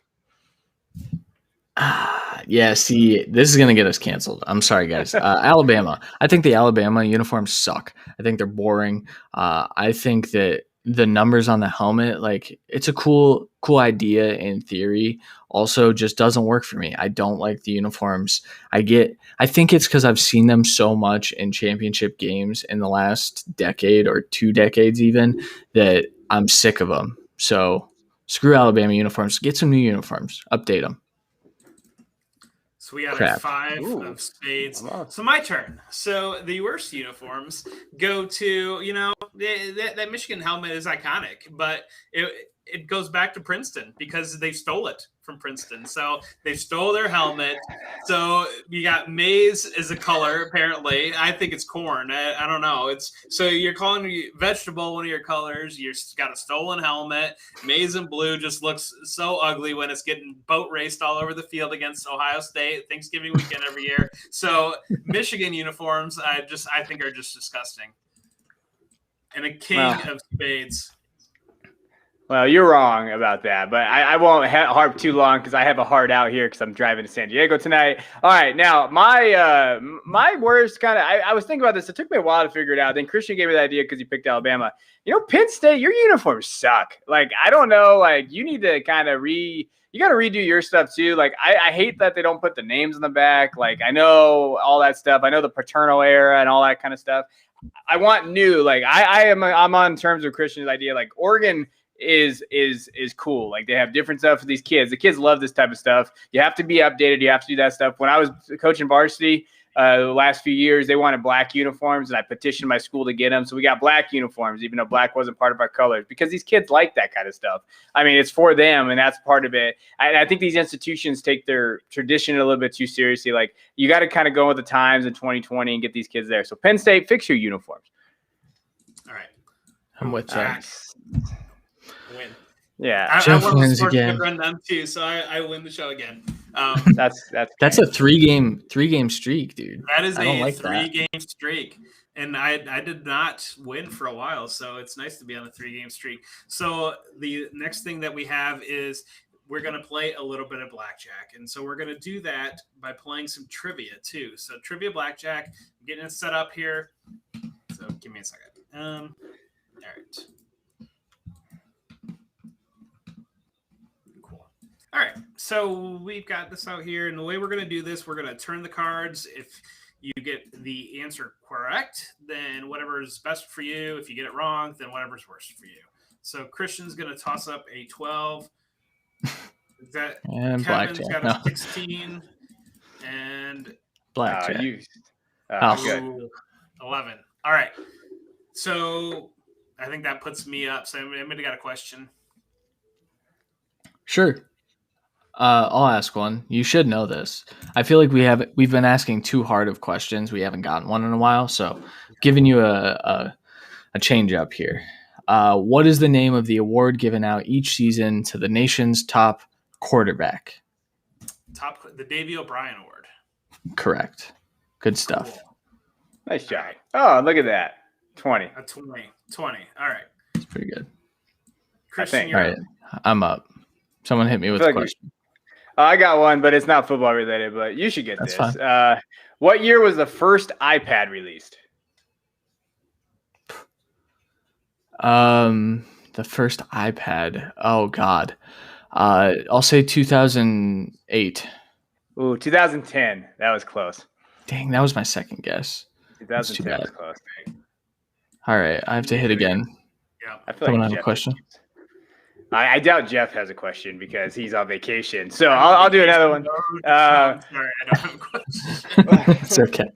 Yeah, see, this is going to get us canceled. I'm sorry, guys. Alabama. I think the Alabama uniforms suck. I think they're boring. I think that the numbers on the helmet, like, it's a cool idea in theory. Also, just doesn't work for me. I don't like the uniforms. I think it's because I've seen them so much in championship games in the last decade or 2 decades even that I'm sick of them. So screw Alabama uniforms. Get some new uniforms. Update them. So we got a 5 of spades. So my turn. So the worst uniforms go to, that Michigan helmet is iconic, but it goes back to Princeton because they stole it from Princeton. So they stole their helmet. So you got maize as a color, apparently. I think it's corn. I don't know. So you're calling vegetable one of your colors. You've got a stolen helmet. Maize and blue just looks so ugly when it's getting boat raced all over the field against Ohio State Thanksgiving weekend every year. So Michigan uniforms, I think are just disgusting. And a king of spades. Well, you're wrong about that, but I won't harp too long because I have a heart out here because I'm driving to San Diego tonight. All right, now my worst kind of I was thinking about this. It took me a while to figure it out. Then Christian gave me the idea because he picked Alabama. Penn State, your uniforms suck. Like, I don't know. Like, you need to kind of you got to redo your stuff too. Like, I hate that they don't put the names on the back. Like, I know all that stuff. I know the paternal era and all that kind of stuff. I want new. Like, I'm on terms with Christian's idea. Like, Oregon is cool. Like, they have different stuff for these kids. The kids love this type of stuff. You have to be updated. You have to do that stuff. When I was coaching varsity the last few years, they wanted black uniforms, and I petitioned my school to get them. So we got black uniforms, even though black wasn't part of our colors, because these kids like that kind of stuff. I mean, it's for them, and that's part of it. I think these institutions take their tradition a little bit too seriously. Like, you got to kind of go with the times in 2020 and get these kids there. So Penn State, fix your uniforms. All right. I'm with that. Win. Yeah, I want to run them too, so I win the show again. That's a three game streak, dude. That is a 3-game streak, and I did not win for a while, so it's nice to be on a 3-game streak. So the next thing that we have is we're going to play a little bit of blackjack, and so we're going to do that by playing some trivia too. So trivia blackjack, I'm getting it set up here. So give me a second. All right. All right, so we've got this out here, and the way we're going to do this, we're going to turn the cards. If you get the answer correct, then whatever is best for you. If you get it wrong, then whatever's worst for you. So Christian's going to toss up a 12. And Kevin's blackjack. got a 16. And Blackjack. Good. 11. All right. So I think that puts me up. So anybody got a question? Sure. I'll ask one. You should know this. I feel like we've been asking too hard of questions. We haven't gotten one in a while, so giving you a change up here. What is the name of the award given out each season to the nation's top quarterback? The Davy O'Brien Award. Correct. Good stuff. Cool. Nice job. Oh, look at that. 20. A 20. All right. It's pretty good. Christian, All right. I'm up. Someone hit me with a question. I got one, but it's not football related, but you should get That's this. fine. What year was the first iPad released? The first iPad. Oh God. I'll say 2008. Ooh, 2010. That was close. Dang, that was my second guess. 2010 was close. All right, I have to hit again. Yeah. I feel Someone like have a Jeff question? I doubt Jeff has a question because he's on vacation. So I'll do another one. Sorry, I don't have a question. It's okay.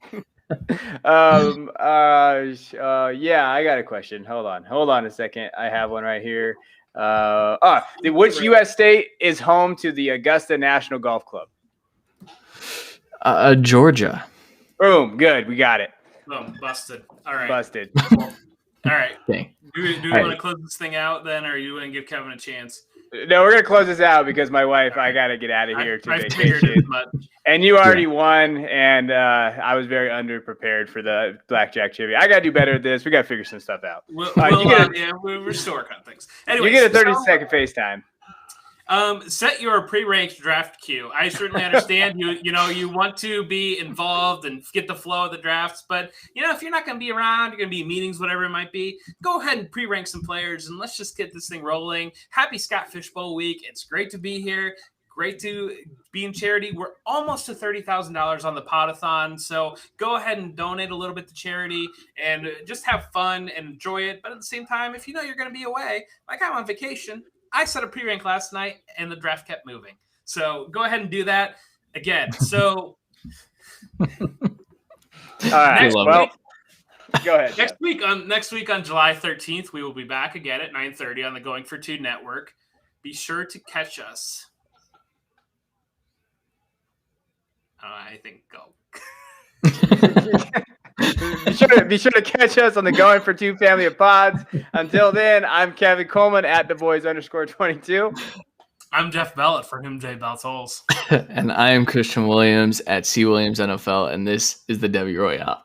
Yeah, I got a question. Hold on a second. I have one right here. Which U.S. state is home to the Augusta National Golf Club? Georgia. Boom. Good. We got it. Boom. Busted. All right. Busted. All right. Dang. Do we want to close this thing out then, or you want to give Kevin a chance? No, we're gonna close this out because my wife. I gotta get out of here to I figured vacation. as much. And you already won, and I was very underprepared for the blackjack trivia. I gotta do better at this. We gotta figure some stuff out. We'll restore kind of things. Anyway, you get a 30-second FaceTime. Set your pre-ranked draft queue. I certainly understand you want to be involved and get the flow of the drafts, but if you're not going to be around, you're going to be in meetings, whatever it might be, go ahead and pre-rank some players and let's just get this thing rolling. Happy Scott Fishbowl week. It's great to be here. Great to be in charity. We're almost to $30,000 on the Podathon, so go ahead and donate a little bit to charity and just have fun and enjoy it. But at the same time, if you're going to be away, like I'm on vacation, I set a pre-rank last night, and the draft kept moving. So go ahead and do that again. So, all right. Go ahead. Next week on July 13th, we will be back again at 9:30 on the Going for Two Network. Be sure to catch us. I think go. Be sure to catch us on the Going for Two family of pods. Until then, I'm Kevin Coleman at TheBoys_22. I'm Jeff Bell for Him J Bell's Holes. And I am Christian Williams at C Williams NFL, and this is the Devy Royale.